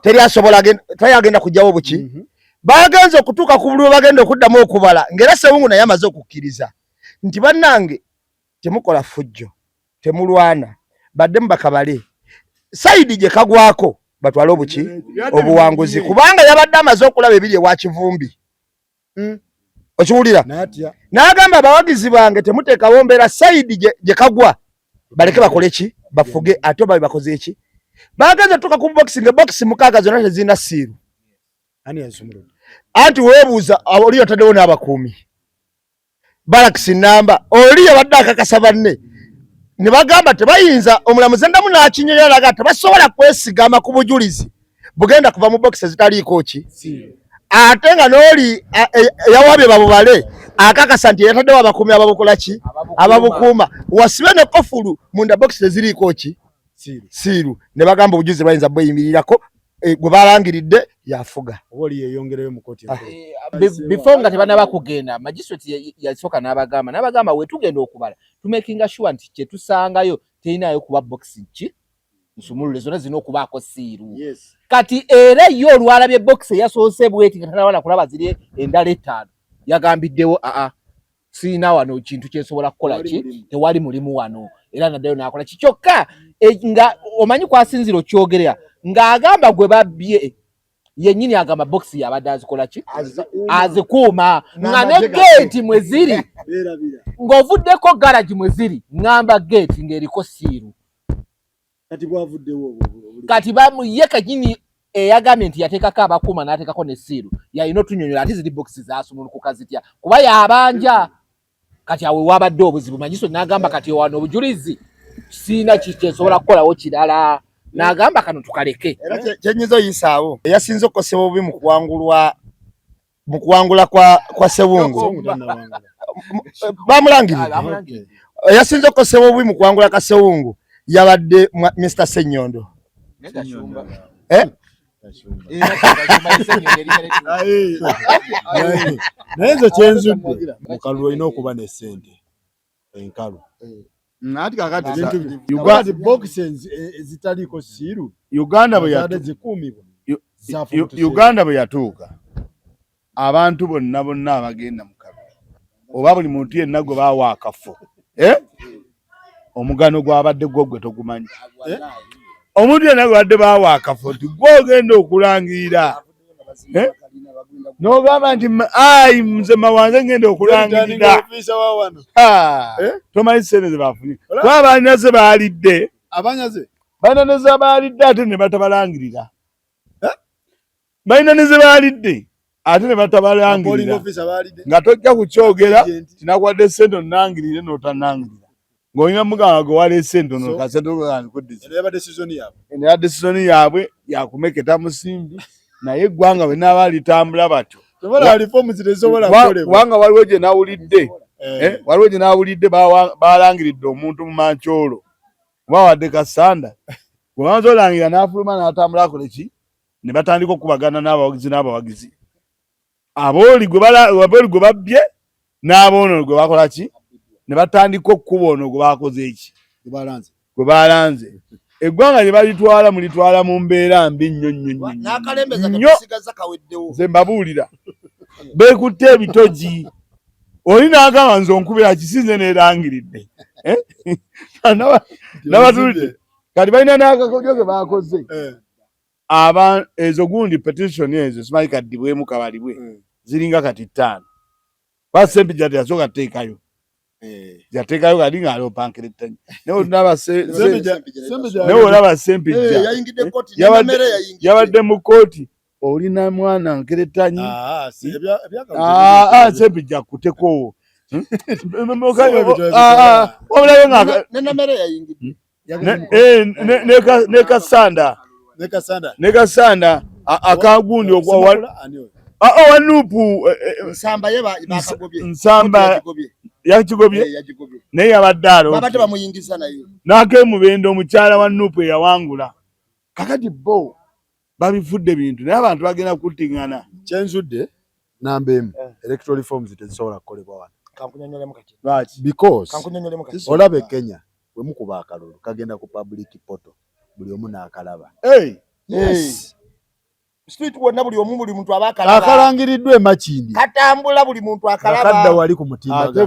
teri asobola tayagenda kujjawo buki bagenze okutuuka ku buli bagenda okuddamu okubala ng'era Ssewungu naye amaze okukkiriza nti bannange temukola fujjo temulwana badde mubakabale sayidi gye kagwako batwale obuki obuwanguzi kubanga yabadde amaze okulaba ebiri ewa Kivumbi okiwulira n'agamba abawagizi bange temuteekawo mbeera sayidi gye kagwa baleke bakole ki bafuge ate babe bakoze eki bagenze tuka ku boxing box mukaaga zonna tezirina siiru anti weebuuza oli yataddewo n'abakuumi balakisi namba oli yabadde akakasa banne ne bagamba tebayinza omulamuzi endamu n'akinyoyo alaga tebasobola kwesigama ku bujulizi bugenda kuva mu box ezitaliiko ki ate nga n'oli yawabye babubale akakasa nti yataddewo abakuumi ababukola ki ababukuuma wasibe ne kofulu munda box teziriiko ki siiru ne bagamba obujulizi bayinza bweyimirirako gwe balangiridde yafuga oli yeyongereyo mu koti before nga tebanaba kugenda magistrate yasooka n'abagamba we tugenda okubala tumakinga sure nti kye tusangayo terinayo kuba boxing ki nsumulule zonna zina okubaako siiru kati era yo olwalabye box eyasoose bweti nga tanabana kulaba ziri endala 5 yagambiddewo siina wano kintu kyensobola kukola ki tewali mulimu wano era naddayo nakola ki kyokka nga omanyi kwasinzira okyogerera ng'agamba gwe babbye yennyini agamba box yabadde azikola ki azikuuma nga ne geeti mwe ziri ng'ovuddeko garage mwe ziri ngamba geeti ng'eriko siiru kati ye kennyini eyagambye nti yateekako abakuuma n'ateekako ne siiru yalina otunyonyola ate ziri box zasumulukuka zitya kuba yabanja kati awe wabadde obuzibu manyiso n'agamba kati wano obujulizi siina kyensobola kukolawo kirala n'agamba kano tukaleke kyenyiza oyisaawo eyasinze okukosebwa obubi mu kuwangula kwa Ssewungu bamulangirira eyasinze okukosebwa obubi mu kuwangula kwa Ssewungu yabadde Mr. Ssenyondo naye nze kyenzudde mukalu olina okuba ne ssente enkalu nati kakati Uganda boxes ezitaliiko siiru Uganda bwe zikuumibwa Uganda bwe yatuuka abantu bonna abagenda mu kabi oba buli muntu yenna gwe baawa akafo omugano gwabadde gwe togumanyi omuntu yenna gwabadde baawa akafo nti gwogenda okulangirira n'ogamba nti nze mawanze ngenda okulangirira tomanyi ssente ze baafunye kuba abanyaze baalidde balina ne ze baalidde ate ne batabalangirira balina ne ze baalidde ate ne batabalangirira nga tojja kukyogera tinakwadde ssente onangirire n'otanangirira ng'olina muganga gwe waleese ssente neba desizoni yaabwe yakumeketa musimbi naye eggwanga bwe naaba litambula batyo kubanga waliwo gye nawulidde baalangiridde omuntu mu Mancholo oba wadde Kasanda gwe bamaze olangirira n'afuluma n'atambula akole ki ne batandika okubagana n'abawagizi abooli gwe babbye n'aboono gwe bakola ki ne batandika okkuba ono gwe bakoze eki gwe balanze eggwanga lye balitwala mulitwala mu mbeera mbi nnyo nze mbabuulira beekutte ebitogi oli n'agamba nze onkubira kisinze neerangiridde n'abatulidde kati balina n'akakodyo ke baakoze ezo gundi petition ezo simanyi kaddibwemu kabalibwe ziringa kati 5 kwa Ssempijja teyasooka teekayo yateekayo kati ng'aloopankerettanyi naye olaba Ssempijja yabadde mu kooti olina mwana nkerettanyi Ssempijja akuteko obulabe ne Kasanda akagundi wanuupu nsamba yakigobye naye yabadde n'akemubendo omukyala wa nuupu eyawangula kakati bo babifudde bintu naye abantu bagenda kuttiŋŋana kyenzudde namba emu electoral reforms tezisobola kukolebwa wano because olaba e Kenya bwe mukuba akalulu kagenda ku public portal buli omu n'akalaba street wonna buli omu buli muntu abakalaba akalangiriddwa emakindi katambula buli muntu akalaba akadda wali ku mutimbagano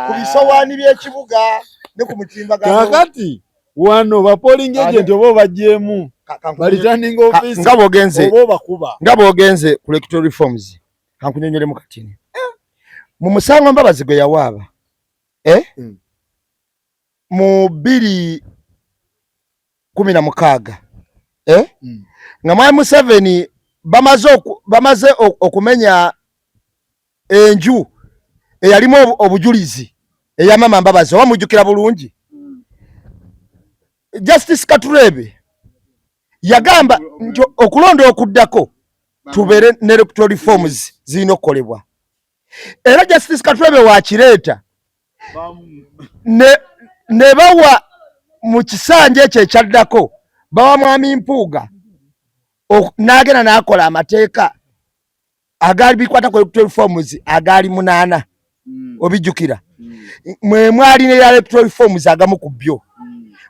ku bisowaani by'ekibuga ne ku mutimbagano kakati wano ba polling agent oba bagyemu bali turning office nga boogenze ku electoral reforms kankunyonyole mu katini mu musango Mbabazi gwe yawaaba mu 2016 nga Mwami Museveni bamaze okumenya enju eyalimu obujulizi eya Mama Mbabazi oba mujjukira bulungi. Justice Katurebe yagamba okulonda okuddako tubere ne electoral reforms zino kolebwa. Era Justice Katurebe wakireeta ne bawa mu kisanja ekyo ekyaddako bawa Mwami Mpuuga n'agenda n'akola amateeka agaali bikwata ku electoral reforms agaali 8 obijjukira mwe mwali ne electoral reforms agamu ku byo.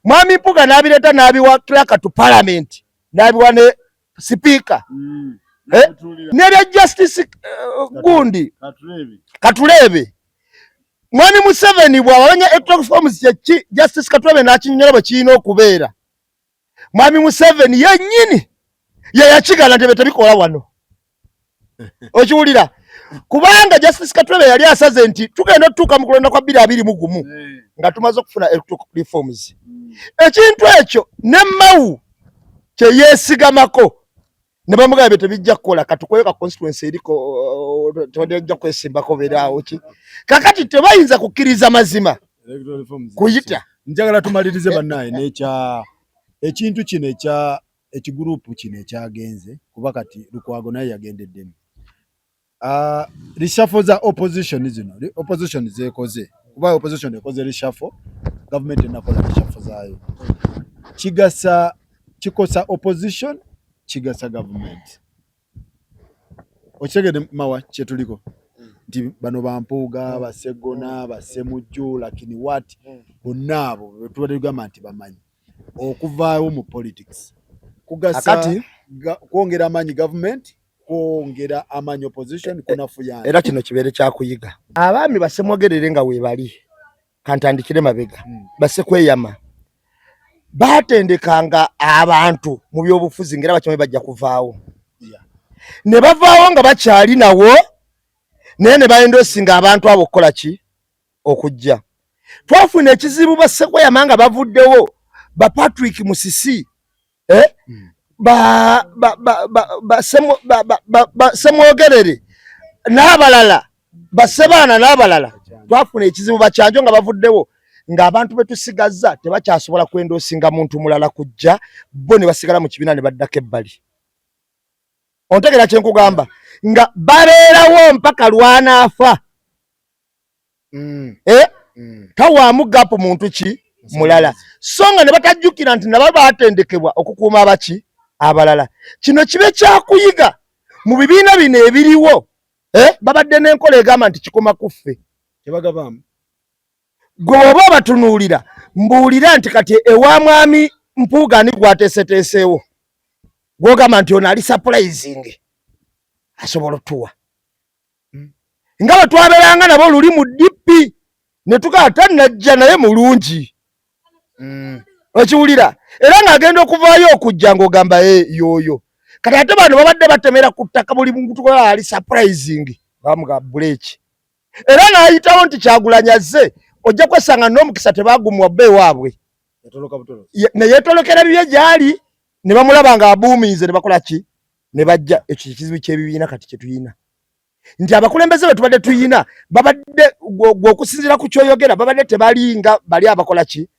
Mwami Mpuuga n'abireeta n'abiwa clerk to parliament n'abiwa ne speaker ne Justice gundi Katurebe. Mwami Museveni bw'awanya electoral reforms Justice Katurebe n'akinyonyola bwe kirina okubeera. Mwami Museveni yennyini ye yakigala nti tebikola wano. Okiwulira kubanga Justice Katurebe yali asaze nti tugenda otutuuka mu kulonda kwa 2021 nga tumaze okufuna electoral reforms. Ekintu ekyo ne Mawu kye yeesigamako ne bamugamba tebijja kukola katukoyoka constituency eriko tebajja kwesimbako beeraawo ki kakati tebayinza kukkiriza mazima kuyita. Njagala tumalirize bannaye n'ekya ekintu kino ekigurupu kino ekyagenze kuba kati Lukwago naye yagendeddemu. Reshuffle za opposition zino opposition zekoze kuba opposition ekoze reshuffle government enakola reshuffle zaayo kikosa opposition kigasa government. Okitegedde Mawa kyetuliko nti bano Bampuuga Basegona Basemujju lakini what bonna abo tubadde tugamba nti bamanyi okuvaawo mu politics kugasa kwongera amaanyi government kwongera amaanyi opposition kunafuya. Era kino kibeere kyakuyiga abaami basemwogerere nga weebali kantandikire mabega basekweyama batendekanga abantu mu byobufuzi ngera bakimanyi bajja kuvaawo ne bavaawo nga bakyali nawo naye ne baendosinga abantu abo okukola ki okujja. Twafuna ekizibu basekweyama nga bavuddewo ba Patrick Musisi Semwogerere n'abalala Basebaana n'abalala twafuna ekizibu bakyanjo nga bavuddewo nga abantu betusigazza tebakyasobola kwendoosinga muntu mulala kujja bo ne basigala mu kibiina ne baddako ebbali. Ontegera kye nkugamba nga babeerawo mpaka lwanaafa tawaamu gapu muntu ki mulala so nga ne batajjukira nti nabo baatendekebwa okukuuma abaki abalala. Kino kibe kyakuyiga mu bibiina bino ebiriwo babadde n'enkola egamba nti kikoma kuffe tebagabaamu. Gwe oba batunuulira mbuulira nti kati ewa Mwami Mpuuga ani gwateeseteeseewo gwogamba nti ono ali surprising asobola otuwa nga bwe twabeeranga nabo luli mu DP ne tugaa tannajja naye mulungi okiwulira era ng'agenda okuvaayo okujja ng'ogamba yooyo kati ate bano babadde batemera ku ttaka buli muntu gwe ali surprising bamuga break era n'ayitawo nti Kyagulanyi azze ojja kwesanga n'omukisa tebaagumuwa bbe waabwe ne yeetolokera bibye gyali ne bamulaba nga abuumiize ne bakola ki ne bajja. Ekyo kizibu ky'ebibiina kati kye tuyina nti abakulembeze be tubadde tuyina babadde okusinziira ku kyoyogera babadde tebalinga bali abakola ki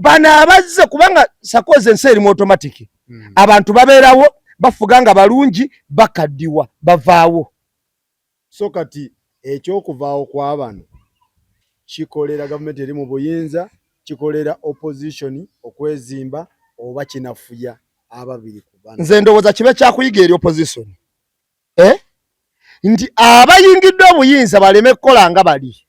bano abazze kubanga sakoze ensi erimu automatic abantu babeerawo bafuga nga balungi bakaddiwa bavaawo. So kati ekyokuvaawo kwa bano kikolera government eri mu buyinza kikolera opposition okwezimba oba kinafuya ababiri ku bano. Nze ndowooza kibe kyakuyiga eri opposition nti abayingidde obuyinza baleme kukola nga bali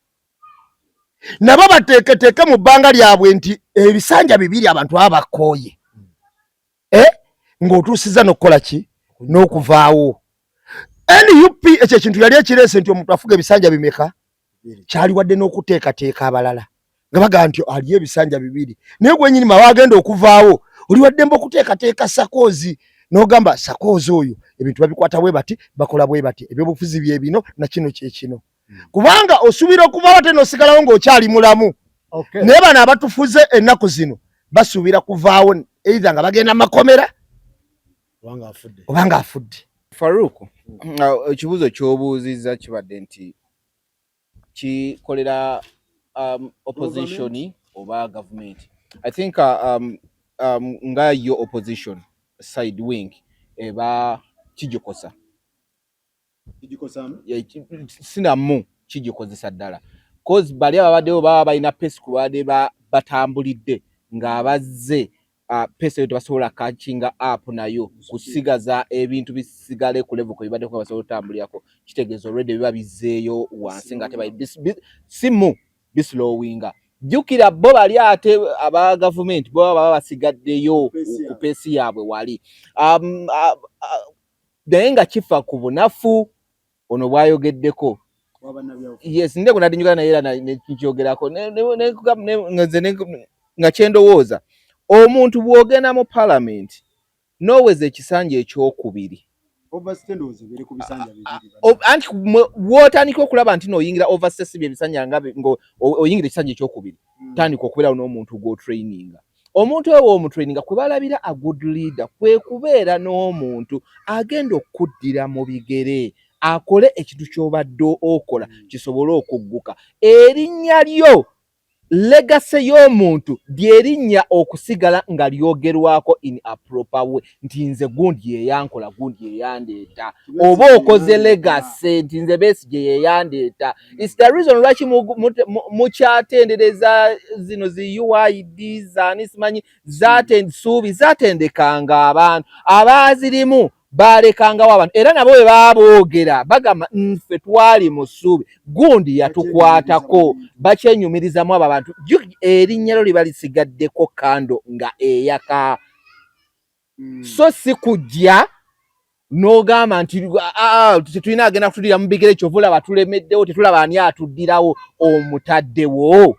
nabo bateeketeeke mu bbanga lyabwe nti ebisanja bibiri abantu baba bakooye ng'otuusiza n'okukola ki n'okuvaawo. NUP ekyo ekintu yali ekirese nti omuntu afuga ebisanja bimeka kyali wadde n'okuteekateeka abalala nga baga nti aliyo ebisanja 2 naye gwenyini mawagenda okuvaawo oli wadde mba okuteekateeka sakoozi n'ogamba sakoozi oyo ebintu babikwata bwe bati bakola bwe bati ebyobufuzi bye bino na kino kyekino kubanga osubira okuvaawo te n'osigalawo ng'okyali mulamu. Naye bano abatufuze ennaku zino basuubira kuvaawo either nga bagenda makomera obanga afudde. Farouk, ekibuuzo ky'obuuzizza kibadde nti kikolera opposition oba government. I think nga yo opposition side wing eba kijikosa sinamu kijikozesa ddala cause bali abaddewo baba balina pesi ku lwadde batambulidde ng'abazze pesa yote basobola catching up nayo kusigaza ebintu bisigale ku level ko ibadde ko basobola tambuliyako kitegezo already biba bizeeyo wansi ngate ba simu bislowinga jukira bo bali ate aba government bo baba basigaddeyo ku pesi yabwe wali denga kifa ku bunafu ono bwayogeddeko. Yes, nde kuna dinyuka na era ne kyogerako nga kyendowooza omuntu bwogenda mu parliament noweze ekisanja ekyokubiri anti wotandika okulaba nti noyingira overseas byebisanja ngabe oyingira ekisanja ekyokubiri tandika okubeera n'omuntu go traininga omuntu owo omutraininga kwe balabira a good leader kwe kubeera n'omuntu agenda okuddira mu bigere akole ekintu ky'obadde okola kisobole okugguka erinnya lyo legacy y'omuntu lyerinnya okusigala nga lyogerwako in a proper way nti nze gundi yeyankola gundi yeyandeeta oba okoze legacy nti nze Besigye yeyandeeta. It's the reason lwaki mukyatendereza zino zi UIDs anisimanyi suubi zatendekanga abantu abazirimu balekangawo abantu era nabo bwe baboogera bagamba nfe twali mu ssuubi gundi yatukwatako bakyenyumirizamu abo abantu erinnya lyo liba lisigaddeko kando nga eyaka so si kujja n'ogamba nti tetulina agenda kutudira mu bigere kyovula batulemeddewo tetulaba ani atuddirawo omutaddewo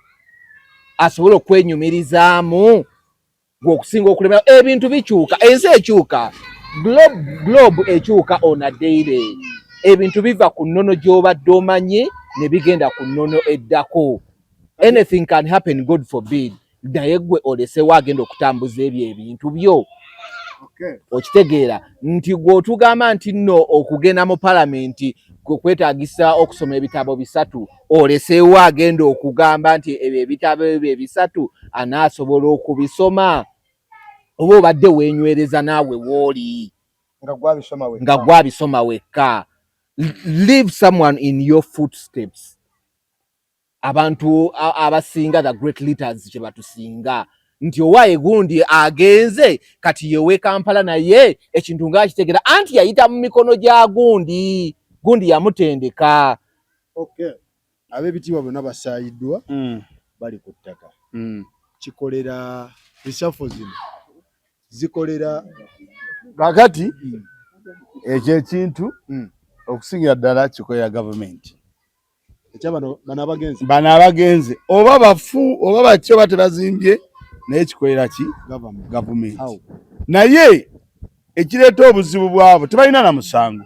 asobola okwenyumirizaamu ng'okusinga okulemera ebintu bikyuka ensi ekyuka globe ekyuka on a daily ebintu biva ku nnono gy'obadde omanyi ne bigenda ku nnono eddako. Anything can happen, God forbid. Naye gwe olesewo agenda okutambuza ebyo ebintu byo. Okitegeera nti gw'otugamba nti nno okugenda mu palamenti kwetagisa okusoma ebitabo 3 olesewo agenda okugamba nti ebyo ebitabo ebyo 3 anaasobola okubisoma oba obadde wenywereza naawe wooli nga gwabisoma wekka. Leave someone in your footsteps. Abantu abasinga the great leaders kye batusinga nti owaye gundi agenze kati yewe Kampala naye ekintu nga kitegera anti yayita mu mikono gya gundi yamutendeka. Ab'ebitiibwa bonna basaayiddwa bali ku ttaka kikolera reshuffle zino zikolera kakati ekyo ekintu okusingira ddala kikolera gavumenti bano abagenze oba bafu oba bakyo batebazimbye naye kikolera ki gavumenti. Naye ekireeta obuzibu bwabo tebalina na musango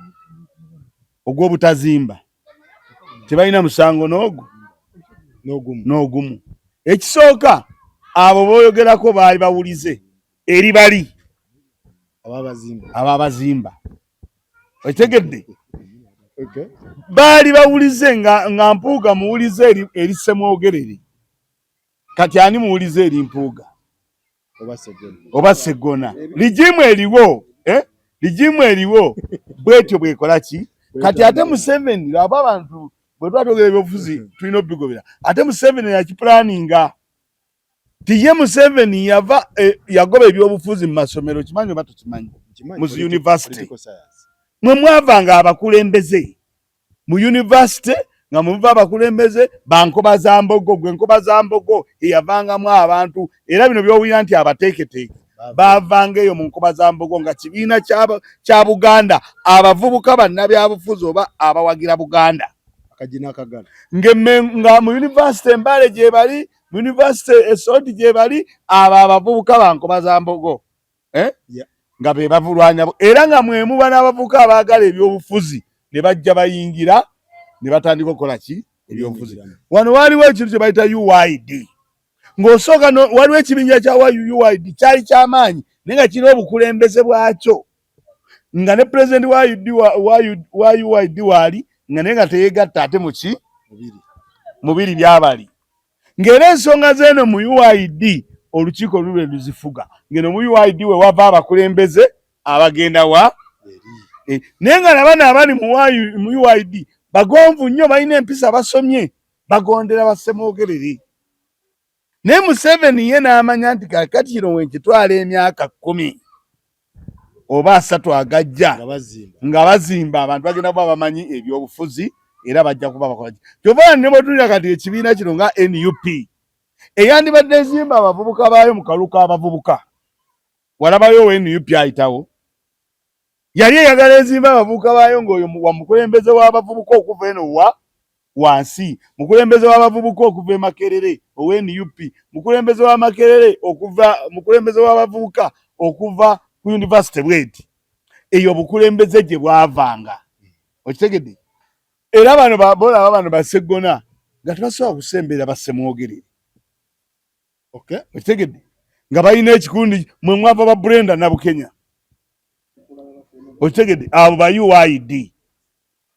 ogw'obutazimba tebalina musango n'ogumu. Ekisooka abo boyogerako baali bawulize eri bali ababazimba okitegedde baali bawulize nga Mpuuga muwulize eri Ssemwogerere kati ani muwulize eri Mpuuga oba Sseggona ligimu eriwo bwetyo bwekola ki kati ate Museveni laba abantu bwe twatogera ebyobufuzi tulina obigobera ate Museveni yakipulaninga tiye Museveni yagoba ebyobufuzi mu masomero kimanyi oba tokimanyi mu university mwe mwavanga abakulembeze mu university nga muva abakulembeze bankoba za mbogo gwe nkoba za mbogo eyavangamu abantu era bino byowulira nti abateeketeeke bavanga eyo mu nkoba za Mbogo nga kibiina kya Buganda abavubuka bannabyabufuzi oba abawagira Buganda akajina akagala nga mu university Mbale gye bali mu university Esodi gye bali abavubuka ba nkoba za Mbogo nga be bavulwanya era nga mwemuba n'abavubuka abaagala ebyobufuzi ne bajja bayingira ne batandika okukola ki ebyobufuzi. Wano waliwo ekintu kye bayita UID ng'osooka waliwo ekibinja kya UID kyali ky'amaanyi naye nga kirina obukulembeze bwakyo nga ne president wa UID waali nga naye nga teyeegatta ate muki mubiri byabali ng'era ensonga z'eno mu UID olukiiko lulwe luzifuga ng'eno mu UID we wava abakulembeze abagenda wa naye nga nabana abali mu UID bagonvu nnyo balina empisa basomye bagondera Bassemwogerere. Naye Museveni ye n'amanya nti kakati kino wenkitwala emyaka 10 oba 3 agajja nga bazimba abantu bagenda kuba bamanyi ebyobufuzi era bajja kuba bakola kyova ne botulira kati ekibiina kino nga NUP eyandibadde ezimba abavubuka baayo mu kaluka abavubuka walabayo we NUP ayitawo yali eyagala ezimba abavubuka baayo ng'oyo wa mukulembeze w'abavubuka okuva eno wansi mukulembeze w'abavubuka okuva Makerere owe NUP mukulembeze wa Makerere okuva mukulembeze w'abavubuka okuva ku university bweti eyo bukulembeze gye bwavanga okitegedde era bano babola bano Bassegona nga tebasobola kusembera Bassemwogerere okitegedde nga balina ekikundi mwe mwava ba Brenda na Bukenya okitegedde abo ba UID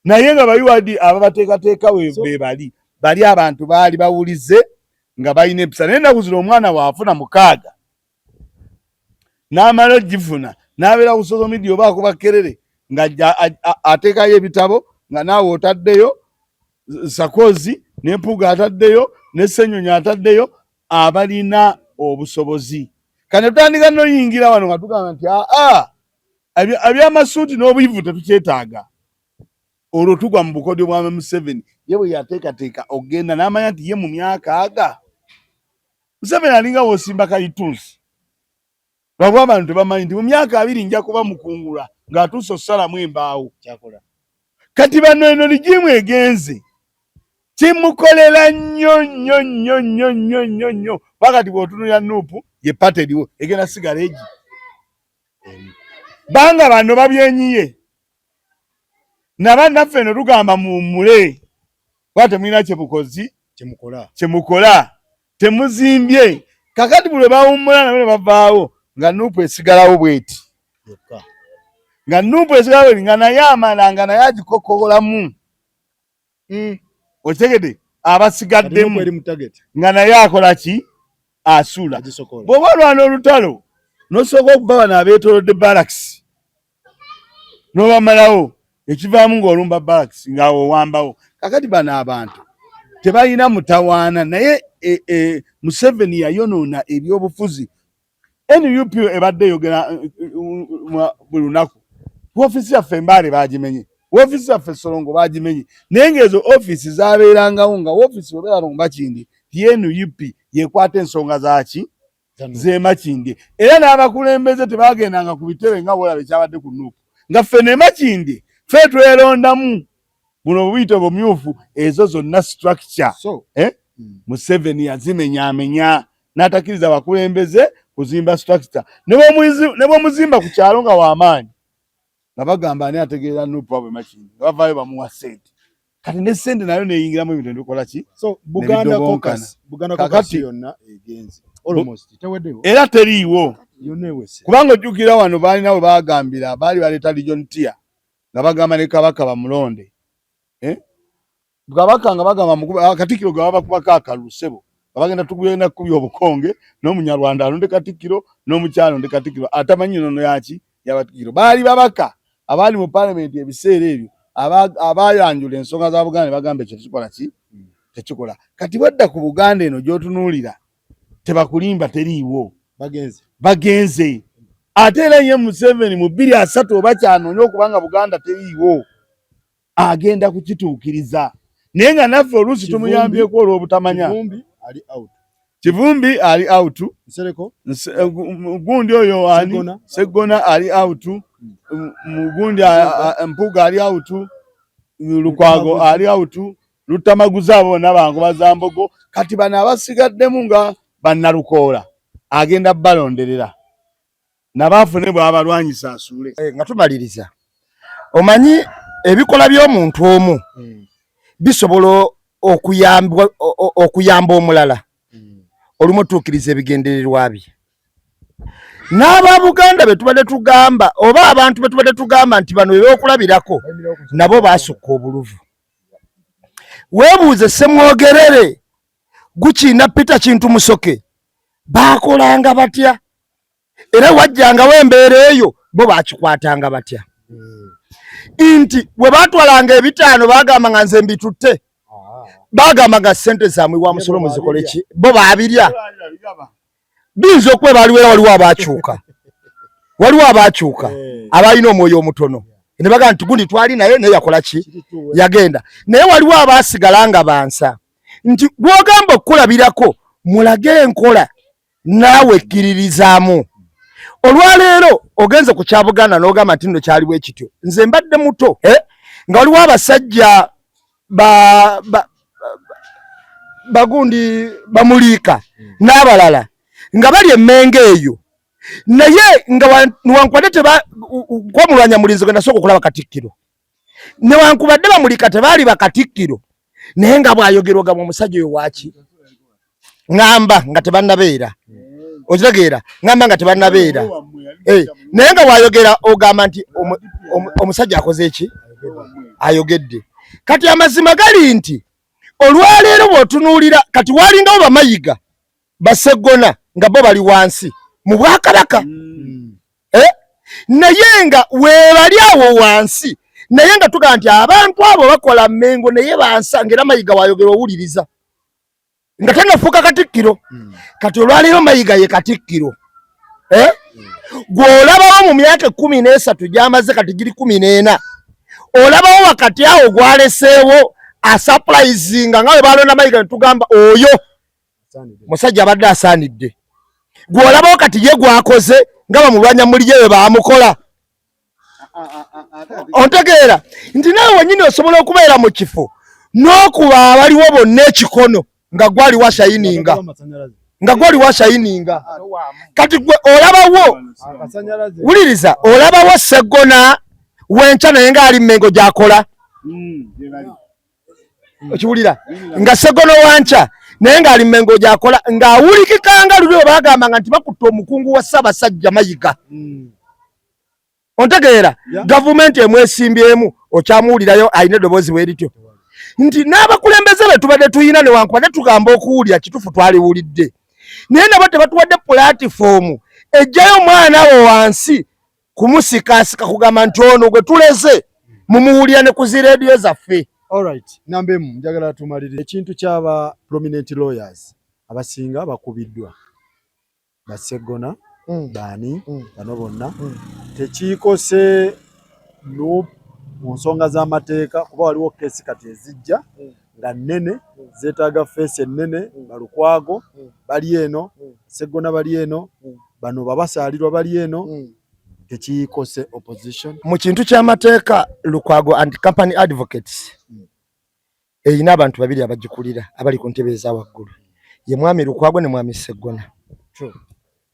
naye nga ba UID ababateekateeka we bali abantu baali bawulize nga balina empisa naye ennaku zino omwana waafuna 6 n'amala ogifuna n'abeera ku social media oba ku Makerere nga ateekayo ebitabo nga naawe otaddeyo Sakozi n'Empuga ataddeyo ne Ssenyonyi ataddeyo abalina obusobozi kane tutandika noyingira wano nga tugamba nti abyamasuuti n'obuyivu tetukyetaaga olwo tugwa mu bukodyo bwa Museveni ye bwe yateekateeka ogenda n'amanya nti ye mu myaka aga Museveni alinga w'osimba kayituusi lwakuba abantu tebamanyi nti mu myaka 2 nja kuba mukungula ng'atuuse okusalamu embaawo kati bano eno ligimu egenze kimukolera nnyo wakati bw'otunulira Nuupu ye pateriwo egenda sigala egi banga bano babyenyiye nabannaffe eno tugamba muwummule kuba temulina kyemukola temuzimbye kakati bwe bawummula nabo ne bavaawo nga Nuupu esigalawo bweti nga Nuupu esigalawo bweti nga naye amala nga naye agikokolamu okitegedde abasigaddemu nga naye akola ki asula bw'oba olwana olutalo n'osooka okuba bano abeetoolodde Barracks n'obamalawo ekivaamu ng'olumba Barracks ng'awo owambawo kakati bano abantu tebalina mutawaana naye Museveni yayonoona ebyobufuzi NUP ebadde eyogera buli lunaku woofiisi yaffe Mbale baagimenye woofiisi yaffe Solongo baagimenye naye ng'ezo ofiisi zaabeerangawo nga woofiisi obeera Makindye NUP yekwata ensonga zaki z'Emakindye era n'abakulembeze tebaagendanga ku bitebe nga bwolaba ekyabadde ku Nuupu nga ffe ne Makindye ffe twerondamu buno buyite bumyufu ezo zonna structure Museveni yazimenyaamenya n'atakkiriza bakulembeze kuzimba structure ne bw'omuzimba ku kyalo nga w'amaanyi nga bagamba ani ategeera Nuupu wabwe Makindye nga bavaayo bamuwa ssente kati ne ssente nayo neeyingiramu ebintu nebikola ki Buganda Caucus yonna egenze almost teweddewo era teriiwo kubanga ojjukira wano baalina we baagambira baali baleeta Region Tier nga bagamba ne Kabaka bamulonde Kabaka nga bagamba Katikkiro ge baba bakubako akalulu ssebo nga bagenda tugenda kukubi obukonge n'Omunyarwanda alonde Katikkiro n'omukyala alonde Katikkiro atamanyi nnono yaki y'Abatikkiro baali babaka abaali mu Parliament ebiseera ebyo abayanjula ensonga za Buganda bagamba ekyo tekikola ki tekikola kati wadda ku Buganda eno gy'otunuulira tebakulimba teriiwo bagenze ate era ye Museveni mu 2-3 oba kyanoonya okubanga Buganda teriiwo agenda kukituukiriza naye nga naffe oluusi tumuyambyeko olw'obutamanya Kivumbi ali out. Nsereko Gundi oyo ani Segona ali out. Mugundi Mpuga ali out. Lukwago ali out. Lutamaguza bona bango bazambogo kati bana abasigaddemu nga bannalukola agenda balonderera nabafune bw'abalwanyisa asule nga tumaliriza omanyi ebikola by'omuntu omu bisobola okuyamba omulala olumu tuukiriza ebigendererwa bye n'aba Buganda be tubadde tugamba oba abantu be tubadde tugamba nti bano ebyokulabirako nabo baasukka obuluvu. Weebuuze Ssemwogerere Gukiina Peter Kintu Musoke baakolanga batya era wajjangawo embeera eyo bo baakikwatanga batya nti bwe baatwalanga ebitaano baagamba nga nze mbitutte baagamba nga ssente zaamwe wa musolo muzikole ki bo baabirya binza okuba baaliwera waliwo abaakyuka abalina omwoyo omutono ne bagamba nti gundi twali naye naye yakola ki yagenda naye waliwo abaasigala nga bansa nti gwogamba okukulabirako mulage enkola naawe ekkiririzaamu. Olwaleero ogenze ku kya Buganda n'ogamba nti nno kyaliwo ekityo nze mbadde muto nga waliwo abasajja bagundi bamuliika n'abalala nga bali emmengo eyo naye nga newankubadde kwomulwanya mulinzi genda sooka okulaba Katikkiro newankubadde bamuliika tebaali bakatikkiro naye nga bw'ayogerwaga mu omusajja oyo waaki ngamba nga tebannabeera okitegeera ngamba nga tebannabeera naye nga bw'ayogera ogamba nti omusajja akoze eki ayogedde. Kati amazima gali nti olwaleero bw'otunuulira kati waalingawo bamayiga Basegona nga bo bali wansi mu Bwakabaka naye nga weebali awo wansi naye nga tugamba nti abantu abo bakola Mmengo naye bansanga era Mayiga waayogera owuliriza nga tannafuuka Katikkiro kati olwaleero Mayiga ye Katikkiro gw'olabawo mu myaka 13 gy'amaze kati giri 14 olabawo wakati awo gwaleseewo asapulayizinga nga bwe balonda Mayiga ne tugamba oyo musajja abadde asaanidde gw'olabawo kati ye gwakoze nga bamulwanya muli ye baamukola ontegeera nti naawe wennyini osobola okubeera mu kifo n'okuba abaliwo bonna ekikono nga gwali washayininga kati gwe olabawo wuliriza olabawo Segona w'enkya naye ng'ali Mmengo gy'akola okiwulira nga Segona wankya naye ng'ali Mmengo gy'akola ng'awulikikanga luli baagambanga nti bakutte omukungu wa Ssaabasajja Mayiga ontegeera gavumenti emwesimbyemu okyamuwulirayo alina eddoboozi bwe lityo nti n'abakulembeze be tubadde tuyina newankubadde tugamba okuwulira kituufu twaliwulidde naye nabo tebatuwadde pulatifoomu ejjayo omwana wo wansi kumusikasika kugamba nti ono gwe tuleze mumuwulira ne ku zi leediyo zaffe. Alright, nambemu njagala tumalire ekintu ky'aba prominent lawyers abasinga bakubiddwa Basegona baani bano bonna tekiikose mu nsonga z'amateeka kuba waliwo keesi kati ezijja nga nnene zeetaaga feesi ennene Balukwago bali eno Segona bali eno bano babasaalirwa bali eno tekiikose opposition mu kintu ky'amateeka Lukwago and Company Advocates eyina abantu babiri abagikulira abali ku ntebe eza waggulu ye mwami Lukwago ne mwami Segona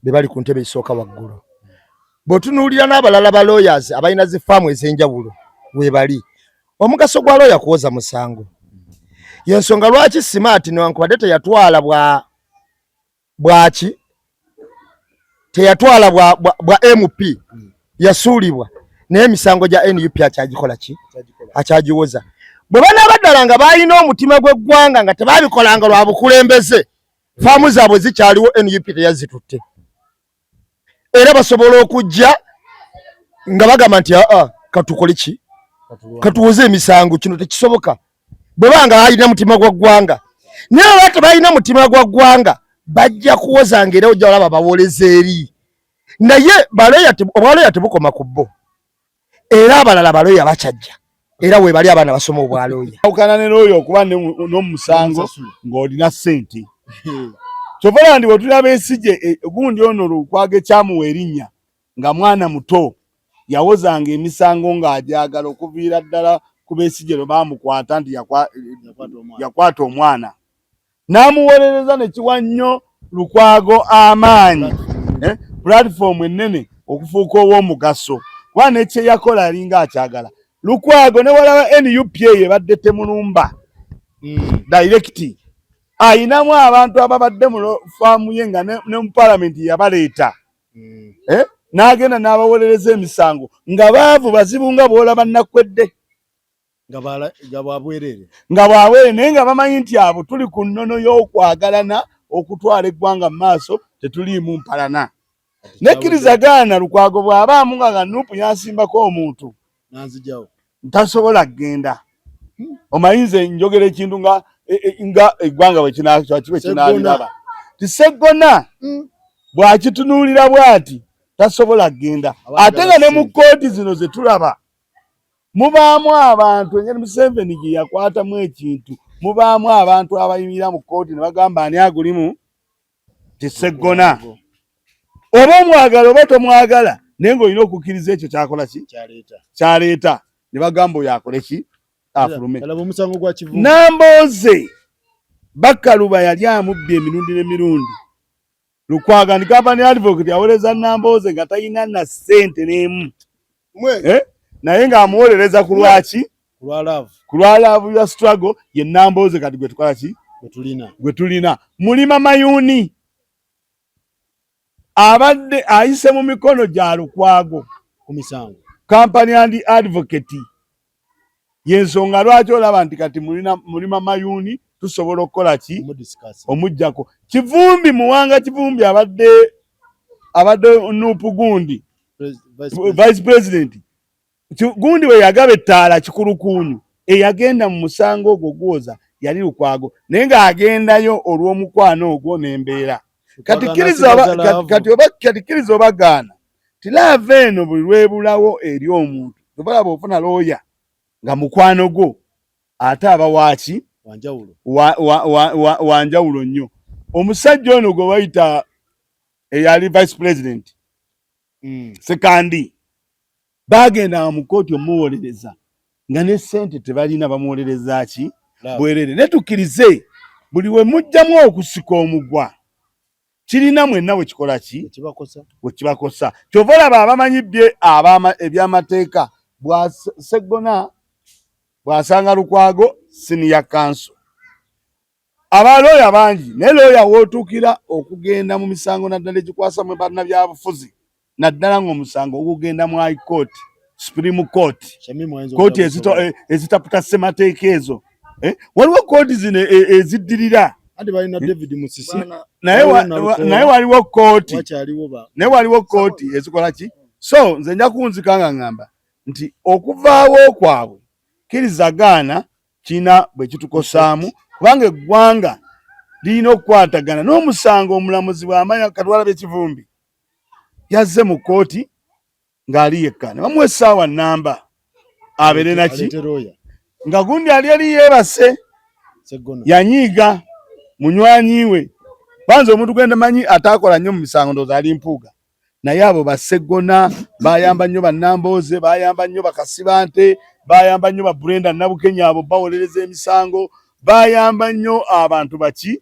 be bali ku ntebe isooka waggulu bw'otunuulira n'abalala ba lawyers abalina zifaamu ez'enjawulo weebali omugaso gwa lawyer kuwoza musango yensonga lwaki Smart newankubadde teyatwala bwaki teyatwala bwa MP yasuulibwa naye emisango gya NUP akyagikola ki akyagiwoza bwe banabaddala nga balina omutima gw'eggwanga nga tebaabikolanga lwa bukulembeze faamu zaabwe zikyaliwo NUP teyazitutte era basobola okujja nga bagamba nti katukole ki katuwoze emisango kino tekisoboka bwe banga balina mutima gwa ggwanga naye bwe tebalina mutima gwa ggwanga bajja kuwozanga era ojja olaba bawoleza eri naye obwaloya tebukoma ku bo era abalala baloya bakyajja era weebali abaana basoma obwaloya awukana ne looyo okuba n'omusango ng'olina ssente Chovola ndi bwetulina Besigye gundi ono Lukwago kyamuwa erinnya nga mwana muto yawozanga emisango ng'agyagala okuviira ddala ku Besigye lwe baamukwata nti yakwata omwana n'amuwolereza ne kiwa nnyo Lukwago amaanyi platform ennene okufuuka ow'omugaso kuba nekye yakola alinga akyagala. Lukwago ne walaba NUPA ebadde temulumba direct ayinamu abantu ababadde mu faamu ye nga ne mu palamenti yabaleeta n'agenda n'abawolereza emisango nga baavu bazibu nga bw'olaba Nakkwedde nga bwabwerere naye nga bamanyi nti abo tuli ku nnono y'okwagalana okutwala eggwanga mu maaso tetuliimu mpalana. Nekkirizagaana Lukwago bw'abaamu nga Nuupu yasimbako omuntu nanzijawo ntasobola kgenda. Omayinze njogera ekintu nga eggwanga bwe kinaaliraba tiseggona bw'akitunuulira bw'ati tasobola kgenda. Ate nga ne mu kkooti zino ze tulaba mubaamu abantu engeri Museveni gye yakwatamu ekintu mubaamu abantu abayimirira mu kkooti ne bagamba ani agulimu tiseggona. Oba omwagala oba tomwagala naye ng'olina okukkiriza ekyo kyakola ki kyaleeta ne bagamba oyo akole ki afulume. Nambooze Bakaluba yali amubbye emirundi n'emirundi. Lukwago ndi company advocate yawoleza Nambooze nga talina na ssente n'emu naye ng'amuwolereza ku lwaki ku lwa laavu ya struggle ye Nambooze kati gwe tukola ki gwe tulina. Mulima Mayuuni abadde ayise mu mikono gya Lukwago ku misango company and advocate yensonga lwaki olaba nti kati mulima Mayuuni tusobola okukola ki omujjako. Kivumbi Muwanga Kivumbi abadde Nuupu gundi vice president gundi we yagaba ettaala Kikulukuunyu eyagenda mu musango ogwo gwoza yali Lukwago naye ng'agendayo olw'omukwano ogwo n'embeera. Kati kkiriza obagaana tilaava eno buli lwebulawo eri omuntu tobalaba ofuna looya nga mukwano gwo ate aba waaki wanjawulo nnyo. Omusajja ono gwe bayita eyali vice president Sekandi bagenda mu kkooti omuwolereza nga ne ssente tebalina bamuwolereza ki bwerere. Ne tukkirize buli we mujjamu okusika omugwa kirina mwenna we kikola ki we kibakosa. Kyova olaba abamanyi eby'amateeka Sseggona bw'asanga Lukwago senior counsel abalooya bangi naye looya wootuukira okugenda mu misango naddala egikwasa mu bannabyabufuzi naddala ng'omusango ogugenda mu High Court, Supreme Court, kooti ezitaputa ssemateeka ezo waliwo kooti zino eziddirira naye waliwo kooti ezikola ki. So nze nja kunzika nga ngamba nti okuvaawo kwabwe kkirizagaana kina bwe kitukosaamu kubanga eggwanga lirina okukwatagana n'omusango. Omulamuzi bw'amanya Katwala Kivumbi yazze mu kkooti ng'ali yekka ne bamuwa essaawa nnamba abeere naki nga gundi ali yeebase yanyiiga munywanyi we. Banza omuntu gwenda manyi ataakola nnyo mu misango ndowooza ali mpuuga naye abo Basseggona bayamba nnyo Bannambooze bayamba nnyo Bakasibante bayamba nnyo Brenda Nabukenya abo bawolereza emisango bayamba nnyo abantu baki